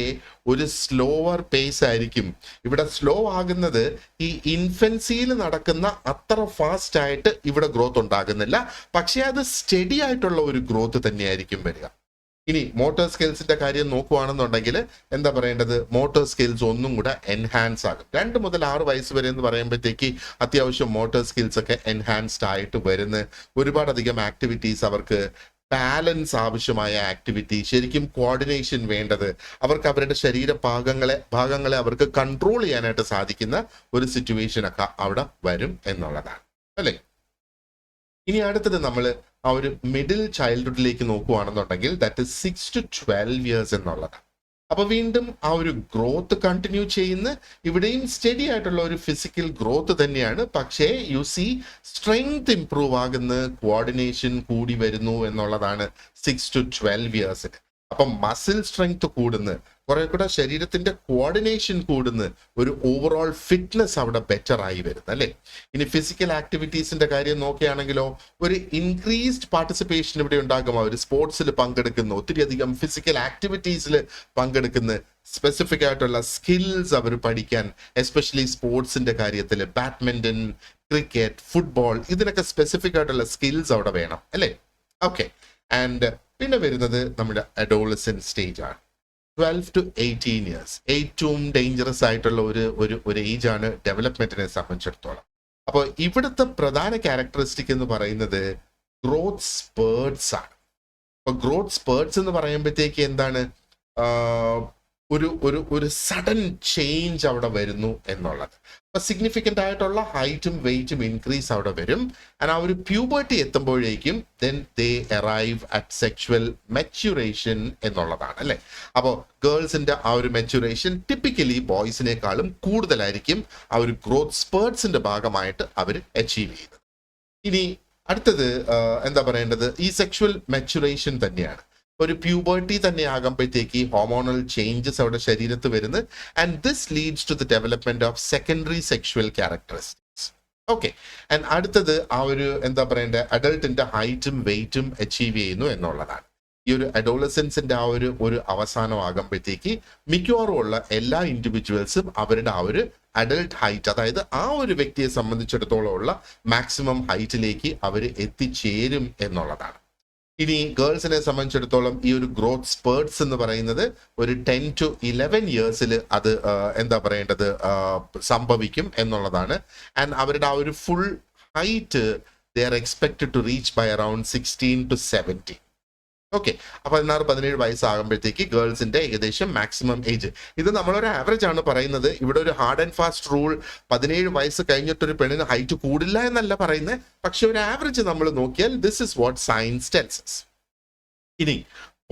ഒരു സ്ലോവർ പേസ് ആയിരിക്കും. ഇവിടെ സ്ലോ ആകുന്നത് ഈ ഇൻഫൻസിയിൽ നടക്കുന്ന അത്ര ഫാസ്റ്റ് ആയിട്ട് ഇവിടെ ഗ്രോത്ത് ഉണ്ടാകുന്നില്ല, പക്ഷേ അത് സ്റ്റഡി ആയിട്ടുള്ള ഒരു ഗ്രോത്ത് തന്നെയായിരിക്കും വരിക. ഇനി മോട്ടോർ സ്കിൽസിന്റെ കാര്യം നോക്കുകയാണെന്നുണ്ടെങ്കിൽ എന്താ പറയേണ്ടത്, മോട്ടോർ സ്കിൽസ് ഒന്നും കൂടെ എൻഹാൻസ് ആകും. 2 മുതൽ 6 വയസ്സ് വരെ എന്ന് പറയുമ്പോഴത്തേക്ക് അത്യാവശ്യം മോട്ടോർ സ്കിൽസ് ഒക്കെ എൻഹാൻസ്ഡ് ആയിട്ട് വരുന്ന ഒരുപാടധികം ആക്ടിവിറ്റീസ്, അവർക്ക് ബാലൻസ് ആവശ്യമായ ആക്ടിവിറ്റി, ശരിക്കും കോർഡിനേഷൻ വേണ്ടത്, അവർക്ക് അവരുടെ ശരീര ഭാഗങ്ങളെ അവർക്ക് കൺട്രോൾ ചെയ്യാനായിട്ട് സാധിക്കുന്ന ഒരു സിറ്റുവേഷൻ ഒക്കെ അവിടെ വരും എന്നുള്ളതാണ് അല്ലേ. ഇനി അടുത്തത് നമ്മൾ ആ ഒരു മിഡിൽ ചൈൽഡ്ഹുഡിലേക്ക് നോക്കുകയാണെന്നുണ്ടെങ്കിൽ ദാറ്റ് ഇസ് 6 to 12 years എന്നുള്ളതാണ്. അപ്പൊ വീണ്ടും ആ ഒരു ഗ്രോത്ത് കണ്ടിന്യൂ ചെയ്യുന്ന, ഇവിടെയും സ്റ്റഡി ആയിട്ടുള്ള ഒരു ഫിസിക്കൽ ഗ്രോത്ത് തന്നെയാണ്. പക്ഷേ യു സി സ്ട്രെങ്ത് ഇംപ്രൂവ് ആകുന്ന, കോർഡിനേഷൻ കൂടി വരുന്നു എന്നുള്ളതാണ് 6 to 12 years. അപ്പം മസിൽ സ്ട്രെങ്ത് കൂടുന്നു, കുറെ കൂടെ ശരീരത്തിന്റെ കോർഡിനേഷൻ കൂടുന്നു, ഒരു ഓവറോൾ ഫിറ്റ്നസ് അവിടെ ബെറ്റർ ആയി വരുന്നു അല്ലെ. ഇനി ഫിസിക്കൽ ആക്ടിവിറ്റീസിന്റെ കാര്യം നോക്കുകയാണെങ്കിലോ ഒരു ഇൻക്രീസ്ഡ് പാർട്ടിസിപ്പേഷൻ ഇവിടെ ഉണ്ടാകും. അവർ സ്പോർട്സിൽ പങ്കെടുക്കുന്നു, ഒത്തിരി അധികം ഫിസിക്കൽ ആക്ടിവിറ്റീസിൽ പങ്കെടുക്കുന്നു, സ്പെസിഫിക് ആയിട്ടുള്ള സ്കിൽസ് അവർ പഠിക്കാൻ, എസ്പെഷ്യലി സ്പോർട്സിന്റെ കാര്യത്തിൽ ബാഡ്മിന്റൺ, ക്രിക്കറ്റ്, ഫുട്ബോൾ, ഇതിനൊക്കെ സ്പെസിഫിക് ആയിട്ടുള്ള സ്കിൽസ് അവിടെ വേണം അല്ലേ. ഓക്കെ, ആൻഡ് പിന്നെ വരുന്നത് നമ്മുടെ അഡോളസെന്റ് സ്റ്റേജ് ആണ്, 12 to 18 years. ഏറ്റവും ഡേഞ്ചറസ് ആയിട്ടുള്ള ഒരു ഏജ് ആണ് ഡെവലപ്മെന്റിനെ സംബന്ധിച്ചിടത്തോളം. അപ്പോൾ ഇവിടുത്തെ പ്രധാന ക്യാരക്ടറിസ്റ്റിക് എന്ന് പറയുന്നത് ഗ്രോത്ത് സ്പേർട്സ് ആണ്. അപ്പൊ ഗ്രോത്ത് സ്പേർട്സ് എന്ന് പറയുമ്പോഴത്തേക്ക് എന്താണ്, ഒരു സഡൻ ചേഞ്ച് അവിടെ വരുന്നു എന്നുള്ളത്. അപ്പൊ സിഗ്നിഫിക്കന്റ് ആയിട്ടുള്ള ഹൈറ്റും വെയിറ്റും ഇൻക്രീസ് അവിടെ വരും. ആ ഒരു പ്യൂബർട്ടി എത്തുമ്പോഴേക്കും then they arrive at sexual maturation എന്നുള്ളതാണ് അല്ലെ. അപ്പോൾ ഗേൾസിന്റെ ആ ഒരു മെച്യൂറേഷൻ ടിപ്പിക്കലി ബോയ്സിനേക്കാളും കൂടുതലായിരിക്കും ആ ഒരു ഗ്രോത്ത് സ്പേർട്സിന്റെ ഭാഗമായിട്ട് അവർ അച്ചീവ് ചെയ്യുന്നത്. ഇനി അടുത്തത് എന്താ പറയേണ്ടത്, ഈ സെക്ഷുവൽ മെച്യൂറേഷൻ തന്നെയാണ്. ഒരു പ്യൂബർട്ടി തന്നെ ആകുമ്പോഴത്തേക്ക് ഹോർമോണൽ ചേഞ്ചസ് അവിടെ ശരീരത്ത് വരുന്നത്. And this leads to the development of secondary sexual characteristics. Okay, and അടുത്തത് ആ ഒരു എന്താ പറയേണ്ടത്, അഡൾട്ടിന്റെ ഹൈറ്റും വെയിറ്റും അച്ചീവ് ചെയ്യുന്നു എന്നുള്ളതാണ്. ഈ ഒരു അഡോളസൻസിന്റെ ആ ഒരു അവസാനം ആകുമ്പോഴത്തേക്ക് മിക്കവാറും ഉള്ള എല്ലാ ഇൻഡിവിജ്വൽസും അവരുടെ ആ ഒരു അഡൾട്ട് ഹൈറ്റ്, അതായത് ആ ഒരു വ്യക്തിയെ സംബന്ധിച്ചിടത്തോളം ഉള്ള മാക്സിമം ഹൈറ്റിലേക്ക് അവർ എത്തിച്ചേരും എന്നുള്ളതാണ്. ഇനി ഗേൾസിനെ സംബന്ധിച്ചിടത്തോളം ഈ ഒരു ഗ്രോത്ത് സ്പേർട്സ് എന്ന് പറയുന്നത് ഒരു 10 to 11 years അത് എന്താ പറയേണ്ടത് സംഭവിക്കും എന്നുള്ളതാണ്. ആൻഡ് അവരുടെ ആ ഒരു full height they are expected to reach by around 16 to 17. Okay, അപ്പൊ 16-17 വയസ്സാകുമ്പോഴത്തേക്ക് ഗേൾസിന്റെ ഏകദേശം മാക്സിമം ഏജ്. ഇത് നമ്മളൊരു ആവറേജ് ആണ് പറയുന്നത്. ഇവിടെ ഒരു ഹാർഡ് ആൻഡ് ഫാസ്റ്റ് റൂൾ 17 വയസ്സ് കഴിഞ്ഞിട്ടൊരു പെണ്ണിന് ഹൈറ്റ് കൂടില്ല എന്നല്ല പറയുന്നത്. പക്ഷെ ഒരു ആവറേജ് നമ്മൾ നോക്കിയാൽ this is what science tells us. ഇനി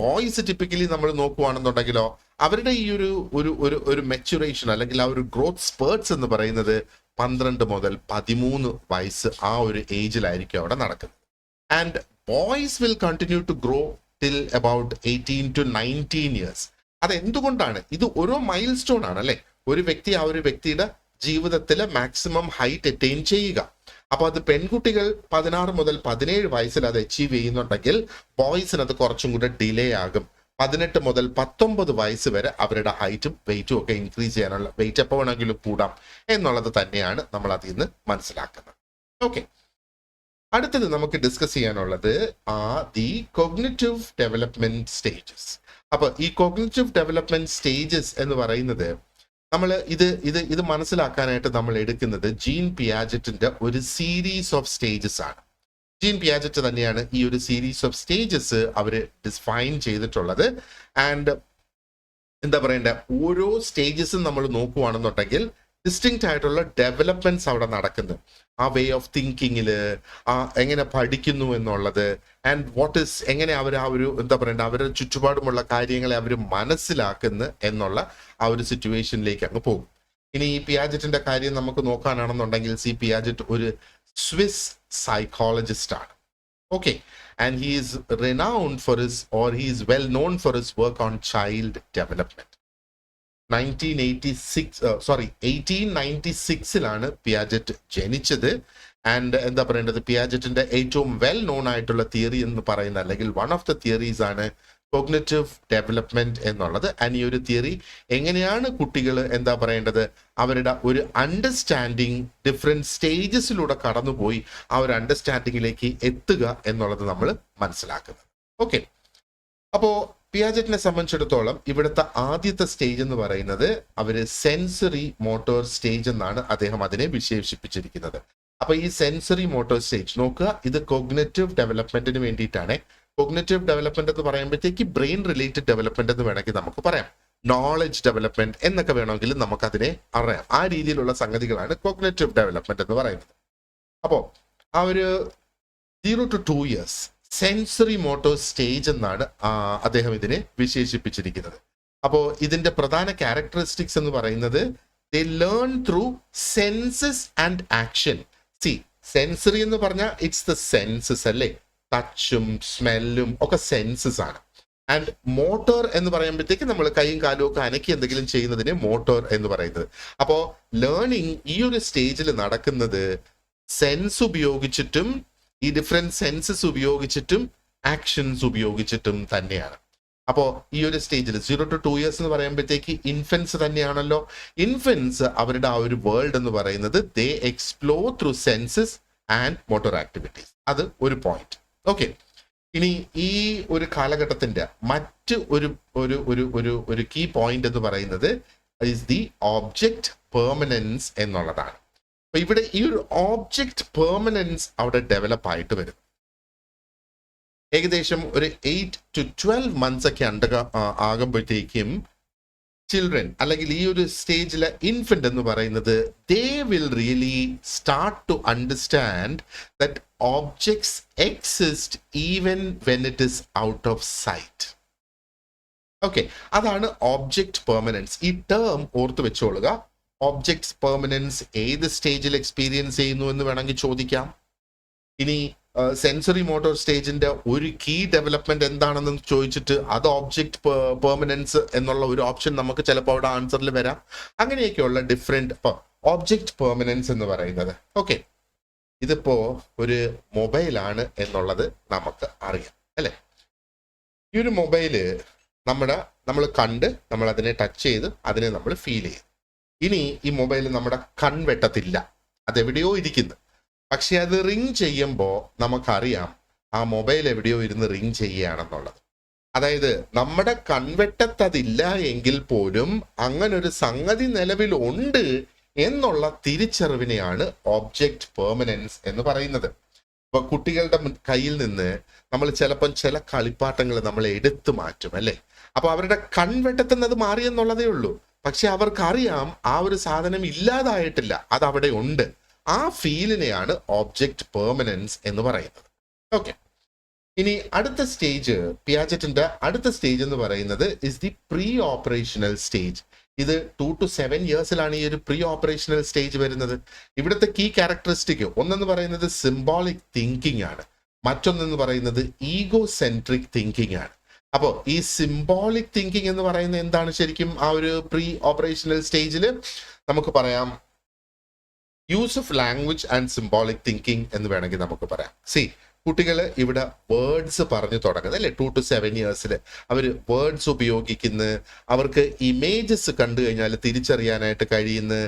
ബോയ്സ് ടിപ്പിക്കലി നമ്മൾ നോക്കുവാണെന്നുണ്ടെങ്കിലോ അവരുടെ ഈ ഒരു മെച്യൂറേഷൻ അല്ലെങ്കിൽ ആ ഒരു ഗ്രോത്ത് സ്പേർട്സ് എന്ന് പറയുന്നത് 12 മുതൽ 13 വയസ്സ് ആ ഒരു ഏജിലായിരിക്കും അവിടെ നടക്കുന്നത്. And boys will continue to grow till about 18 to 19 years. അത് എന്തുകൊണ്ടാണ്? ഇത് ഓരോ മൈൽ സ്റ്റോൺ ആണ് അല്ലെ. ഒരു വ്യക്തി ആ ഒരു വ്യക്തിയുടെ ജീവിതത്തിലെ മാക്സിമം ഹൈറ്റ് അറ്റൈൻ ചെയ്യുക. അപ്പൊ അത് പെൺകുട്ടികൾ 16 മുതൽ 17 വയസ്സിൽ അത് അച്ചീവ് ചെയ്യുന്നുണ്ടെങ്കിൽ ബോയ്സിന് അത് കുറച്ചും കൂടെ ഡിലേ ആകും. 18 മുതൽ 19 വയസ്സ് വരെ അവരുടെ ഹൈറ്റും വെയിറ്റും ഒക്കെ ഇൻക്രീസ് ചെയ്യാനുള്ള, വെയിറ്റ് എപ്പോൾ വേണമെങ്കിലും കൂടാം എന്നുള്ളത് തന്നെയാണ് നമ്മൾ അതിൽ നിന്ന് മനസ്സിലാക്കുന്നത്. ഓക്കെ, അടുത്തത് നമുക്ക് ഡിസ്കസ് ചെയ്യാനുള്ളത് ദി കോഗ്നിറ്റീവ് ഡെവലപ്മെന്റ് സ്റ്റേജസ്. അപ്പൊ ഈ കോഗ്നിറ്റീവ് ഡെവലപ്മെന്റ് സ്റ്റേജസ് എന്ന് പറയുന്നത് നമ്മൾ ഇത് മനസ്സിലാക്കാനായിട്ട് നമ്മൾ എടുക്കുന്നത് ജീൻ പിയാജറ്റിന്റെ ഒരു സീരീസ് ഓഫ് സ്റ്റേജസ് ആണ്. ജീൻ പിയാജറ്റ് തന്നെയാണ് ഈ ഒരു സീരീസ് ഓഫ് സ്റ്റേജസ് അവര് ഡിഫൈൻ ചെയ്തിട്ടുള്ളത്. ആൻഡ് എന്താ പറയണ്ടേ, ഓരോ സ്റ്റേജസും നമ്മൾ നോക്കുവാണെന്നുണ്ടെങ്കിൽ ഡിസ്റ്റിങ്ക്റ്റ് ആയിട്ടുള്ള ഡെവലപ്മെന്റ്സ് അവിടെ നടക്കുന്നു. ആ വേ ഓഫ് തിങ്കിങ്ങില് എങ്ങനെ പഠിക്കുന്നു എന്നുള്ളത്, ആൻഡ് വാട്ട് ഇസ്, എങ്ങനെ അവർ ആ ഒരു എന്താ പറയണ്ട അവരുടെ ചുറ്റുപാടുമുള്ള കാര്യങ്ങളെ അവർ മനസ്സിലാക്കുന്നു എന്നുള്ള ആ ഒരു സിറ്റുവേഷനിലേക്ക് അങ്ങ് പോകും. ഇനി ഈ പിയാജറ്റിന്റെ കാര്യം നമുക്ക് നോക്കാനാണെന്നുണ്ടെങ്കിൽ പിയാജറ്റ് ഒരു സ്വിസ് സൈക്കോളജിസ്റ്റ് ആണ്. Okay, and he is renowned for his, or he is well known for his work on child development. 1896 പിയാജറ്റ് ജനിച്ചത്. ആൻഡ് എന്താ പറയേണ്ടത്, പിയാജറ്റിന്റെ ഏറ്റവും വെൽ നോൺ ആയിട്ടുള്ള തിയറി എന്ന് പറയുന്ന, അല്ലെങ്കിൽ വൺ ഓഫ് ദ തിയറീസ് ആണ് കോഗ്നിറ്റീവ് ഡെവലപ്മെന്റ് എന്നുള്ളത്. ആൻഡ് ഈ ഒരു തിയറി എങ്ങനെയാണ് കുട്ടികൾ എന്താ പറയേണ്ടത് അവരുടെ ഒരു അണ്ടർസ്റ്റാൻഡിങ് ഡിഫറെന്റ് സ്റ്റേജസിലൂടെ കടന്നുപോയി ആ ഒരു അണ്ടർസ്റ്റാൻഡിങ്ങിലേക്ക് എത്തുക എന്നുള്ളത് നമ്മൾ മനസ്സിലാക്കുന്നത്. ഓക്കെ, അപ്പോ പിയാജറ്റിനെ സംബന്ധിച്ചിടത്തോളം ഇവിടുത്തെ ആദ്യത്തെ സ്റ്റേജ് എന്ന് പറയുന്നത് അവര് സെൻസറി മോട്ടോർ സ്റ്റേജ് എന്നാണ് അദ്ദേഹം അതിനെ വിശേഷിപ്പിച്ചിരിക്കുന്നത്. അപ്പൊ ഈ സെൻസറി മോട്ടോർ സ്റ്റേജ് നോക്കുക, ഇത് കോഗ്നിറ്റീവ് ഡെവലപ്മെന്റിന് വേണ്ടിയിട്ടാണ്. കോഗ്നിറ്റീവ് ഡെവലപ്മെന്റ് എന്ന് പറയുമ്പോഴത്തേക്ക് ബ്രെയിൻ റിലേറ്റഡ് ഡെവലപ്മെന്റ് എന്ന് വേണമെങ്കിൽ നമുക്ക് പറയാം, നോളജ് ഡെവലപ്മെന്റ് എന്നൊക്കെ വേണമെങ്കിൽ നമുക്കതിനെ അറിയാം. ആ രീതിയിലുള്ള സംഗതികളാണ് കോഗ്നിറ്റീവ് ഡെവലപ്മെന്റ് എന്ന് പറയുന്നത്. അപ്പോൾ ആ ഒരു 0 to 2 years sensory motor stage എന്നാണ് അദ്ദേഹം ഇതിനെ വിശേഷിപ്പിച്ചിരിക്കുന്നത്. അപ്പോൾ ഇതിന്റെ പ്രധാന ക്യാരക്ടറിസ്റ്റിക്സ് എന്ന് പറയുന്നത് they learn through senses and action. Sensory എന്ന് പറഞ്ഞാൽ ഇറ്റ്സ് ദ സെൻസസ് അല്ലേ, ടച്ചും സ്മെല്ലും ഒക്കെ സെൻസസ് ആണ്. ആൻഡ് മോട്ടോർ എന്ന് പറയുമ്പോഴത്തേക്ക് നമ്മൾ കൈയും കാലും ഒക്കെ അനക്കി എന്തെങ്കിലും ചെയ്യുന്നതിന് മോട്ടോർ എന്ന് പറയുന്നത്. അപ്പോൾ ലേണിംഗ് ഈ ഒരു സ്റ്റേജിൽ നടക്കുന്നത് സെൻസ് ഉപയോഗിച്ചിട്ടും ഈ ഡിഫറെന്റ് സെൻസസ് ഉപയോഗിച്ചിട്ടും ആക്ഷൻസ് ഉപയോഗിച്ചിട്ടും തന്നെയാണ്. അപ്പോൾ ഈ ഒരു സ്റ്റേജിൽ 0 to 2 years എന്ന് പറയുമ്പോഴത്തേക്ക് ഇൻഫൻസ് തന്നെയാണല്ലോ. ഇൻഫൻസ് അവരുടെ ആ ഒരു വേൾഡ് എന്ന് പറയുന്നത് they explore through senses and motor activities. അത് ഒരു പോയിന്റ്. ഓക്കെ, ഇനി ഈ ഒരു കാലഘട്ടത്തിന്റെ മറ്റ് ഒരു കീ പോയിന്റ് എന്ന് പറയുന്നത് ഈസ് ദി ഓബ്ജക്റ്റ് പെർമനൻസ് എന്നുള്ളതാണ്. അപ്പൊ ഇവിടെ ഈ ഒരു ഓബ്ജക്റ്റ് പെർമനൻസ് അവിടെ ഡെവലപ്പ് ആയിട്ട് വരും. ഏകദേശം ഒരു 8 to 12 months ഒക്കെ ആകുമ്പോഴത്തേക്കും ചിൽഡ്രൻ അല്ലെങ്കിൽ ഈ ഒരു സ്റ്റേജിലെ ഇൻഫന്റ് എന്ന് പറയുന്നത് they will really start to understand that objects exist even when it is out of sight. Okay, അതാണ് ഓബ്ജക്റ്റ് പെർമനൻസ്. ഈ ടേം ഓർത്ത് വെച്ചോളുക. ഓബ്ജക്ട്സ് പെർമനൻസ് ഏത് സ്റ്റേജിൽ എക്സ്പീരിയൻസ് ചെയ്യുന്നു എന്ന് വേണമെങ്കിൽ ചോദിക്കാം. ഇനി സെൻസറി മോട്ടോർ സ്റ്റേജിന്റെ ഒരു കീ ഡെവലപ്മെന്റ് എന്താണെന്ന് ചോദിച്ചിട്ട് അത് ഓബ്ജക്ട് പെർമനൻസ് എന്നുള്ള ഒരു ഓപ്ഷൻ നമുക്ക് ചിലപ്പോൾ അവിടെ ആൻസറിൽ വരാം. അങ്ങനെയൊക്കെയുള്ള ഡിഫറെന്റ് ഓബ്ജക്ട് പെർമനൻസ് എന്ന് പറയുന്നത്. ഓക്കെ, ഇതിപ്പോ ഒരു മൊബൈലാണ് എന്നുള്ളത് നമുക്ക് അറിയാം അല്ലെ. ഈ ഒരു മൊബൈല് നമ്മൾ കണ്ട് നമ്മൾ അതിനെ ടച്ച് ചെയ്ത് അതിനെ നമ്മൾ ഫീൽ ചെയ്യും. ഇനി ഈ മൊബൈൽ നമ്മുടെ കൺവെട്ടത്തില്ല, അതെവിടെയോ ഇരിക്കുന്നു. പക്ഷെ അത് റിങ് ചെയ്യുമ്പോൾ നമുക്കറിയാം ആ മൊബൈൽ എവിടെയോ ഇരുന്ന് റിങ് ചെയ്യുകയാണെന്നുള്ളത്. അതായത് നമ്മുടെ കൺവെട്ടത്തതില്ല എങ്കിൽ പോലും അങ്ങനൊരു സംഗതി നിലവിലുണ്ട് എന്നുള്ള തിരിച്ചറിവിനെയാണ് ഓബ്ജക്റ്റ് പെർമനൻസ് എന്ന് പറയുന്നത്. ഇപ്പൊ കുട്ടികളുടെ കയ്യിൽ നിന്ന് നമ്മൾ ചിലപ്പം ചില കളിപ്പാട്ടങ്ങൾ നമ്മൾ എടുത്തു മാറ്റും അല്ലെ. അപ്പൊ അവരുടെ കൺവെട്ടത്തുന്നത് മാറിയെന്നുള്ളതേ ഉള്ളൂ. പക്ഷെ അവർക്കറിയാം ആ ഒരു സാധനം ഇല്ലാതായിട്ടില്ല, അത് അവിടെ ഉണ്ട്. ആ ഫീലിനെയാണ് ഓബ്ജക്റ്റ് പെർമനൻസ് എന്ന് പറയുന്നത്. ഓക്കെ, ഇനി അടുത്ത സ്റ്റേജ്, പിയാജറ്റിന്റെ അടുത്ത സ്റ്റേജ് എന്ന് പറയുന്നത് is the pre operational stage. ഇത് 2 to 7 yearsലാണ് ഈ ഒരു പ്രീ ഓപ്പറേഷണൽ സ്റ്റേജ് വരുന്നത്. ഇവിടുത്തെ കീ ക്യാരക്ടറിസ്റ്റിക് ഒന്നെന്ന് പറയുന്നത് സിംബോളിക് തിങ്കിങ് ആണ്, മറ്റൊന്നെന്ന് പറയുന്നത് ഈഗോ സെൻട്രിക് തിങ്കിങ് ആണ്. അപ്പോൾ ഈ സിംബോളിക് തിങ്കിങ് എന്ന് പറയുന്നത് എന്താണ് ശരിക്കും? ആ ഒരു പ്രീ ഓപ്പറേഷണൽ സ്റ്റേജിൽ നമുക്ക് പറയാം use of language and symbolic thinking എന്ന് വേണമെങ്കിൽ നമുക്ക് പറയാം. കുട്ടികൾ ഇവിടെ വേർഡ്സ് പറഞ്ഞു തുടങ്ങുന്നത് അല്ലെ. 2 to 7 years അവർ വേർഡ്സ് ഉപയോഗിക്കുന്നു, അവർക്ക് ഇമേജസ് കണ്ടു കഴിഞ്ഞാൽ തിരിച്ചറിയാനായിട്ട് കഴിയുന്നു,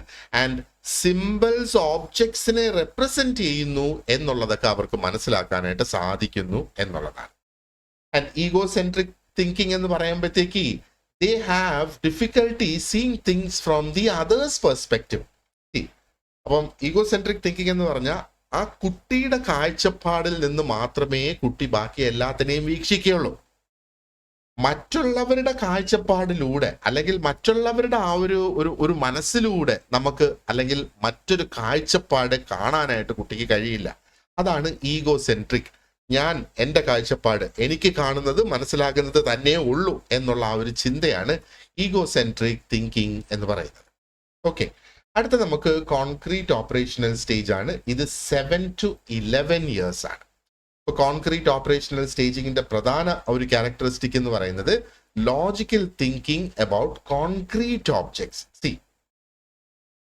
ആൻഡ് സിമ്പിൾസ് ഓബ്ജക്ട്സിനെ റെപ്രസെന്റ് ചെയ്യുന്നു എന്നുള്ളതൊക്കെ അവർക്ക് മനസ്സിലാക്കാനായിട്ട് സാധിക്കുന്നു എന്നുള്ളതാണ്. ആൻഡ് ഈഗോസെൻട്രിക് തിങ്കിങ് എന്ന് പറയുമ്പോഴത്തേക്ക് they have difficulty seeing things from the others perspective. അപ്പം ഈഗോസെൻട്രിക് തിങ്കിങ് എന്ന് പറഞ്ഞാൽ ആ കുട്ടിയുടെ കാഴ്ചപ്പാടിൽ നിന്ന് മാത്രമേ കുട്ടി ബാക്കി എല്ലാത്തിനെയും വീക്ഷിക്കുകയുള്ളൂ. മറ്റുള്ളവരുടെ കാഴ്ചപ്പാടിലൂടെ അല്ലെങ്കിൽ മറ്റുള്ളവരുടെ ആ ഒരു മനസ്സിലൂടെ നമുക്ക് അല്ലെങ്കിൽ മറ്റൊരു കാഴ്ചപ്പാട് കാണാനായിട്ട് കുട്ടിക്ക് കഴിയില്ല. അതാണ് ഈഗോസെൻട്രിക്. ഞാൻ എൻ്റെ കാഴ്ചപ്പാട് എനിക്ക് കാണുന്നത് മനസ്സിലാക്കുന്നത് തന്നെ ഉള്ളൂ എന്നുള്ള ആ ഒരു ചിന്തയാണ് ഈഗോസെൻട്രിക് തിങ്കിങ് എന്ന് പറയുന്നത്. ഓക്കെ, അടുത്ത നമുക്ക് കോൺക്രീറ്റ് ഓപ്പറേഷണൽ സ്റ്റേജ് ആണ്. ഇത് 7 to 11 years ആണ്. ഇപ്പൊ കോൺക്രീറ്റ് ഓപ്പറേഷണൽ സ്റ്റേജിങ്ങിന്റെ പ്രധാന ഒരു ക്യാരക്ടറിസ്റ്റിക് എന്ന് പറയുന്നത് logical thinking about concrete objects.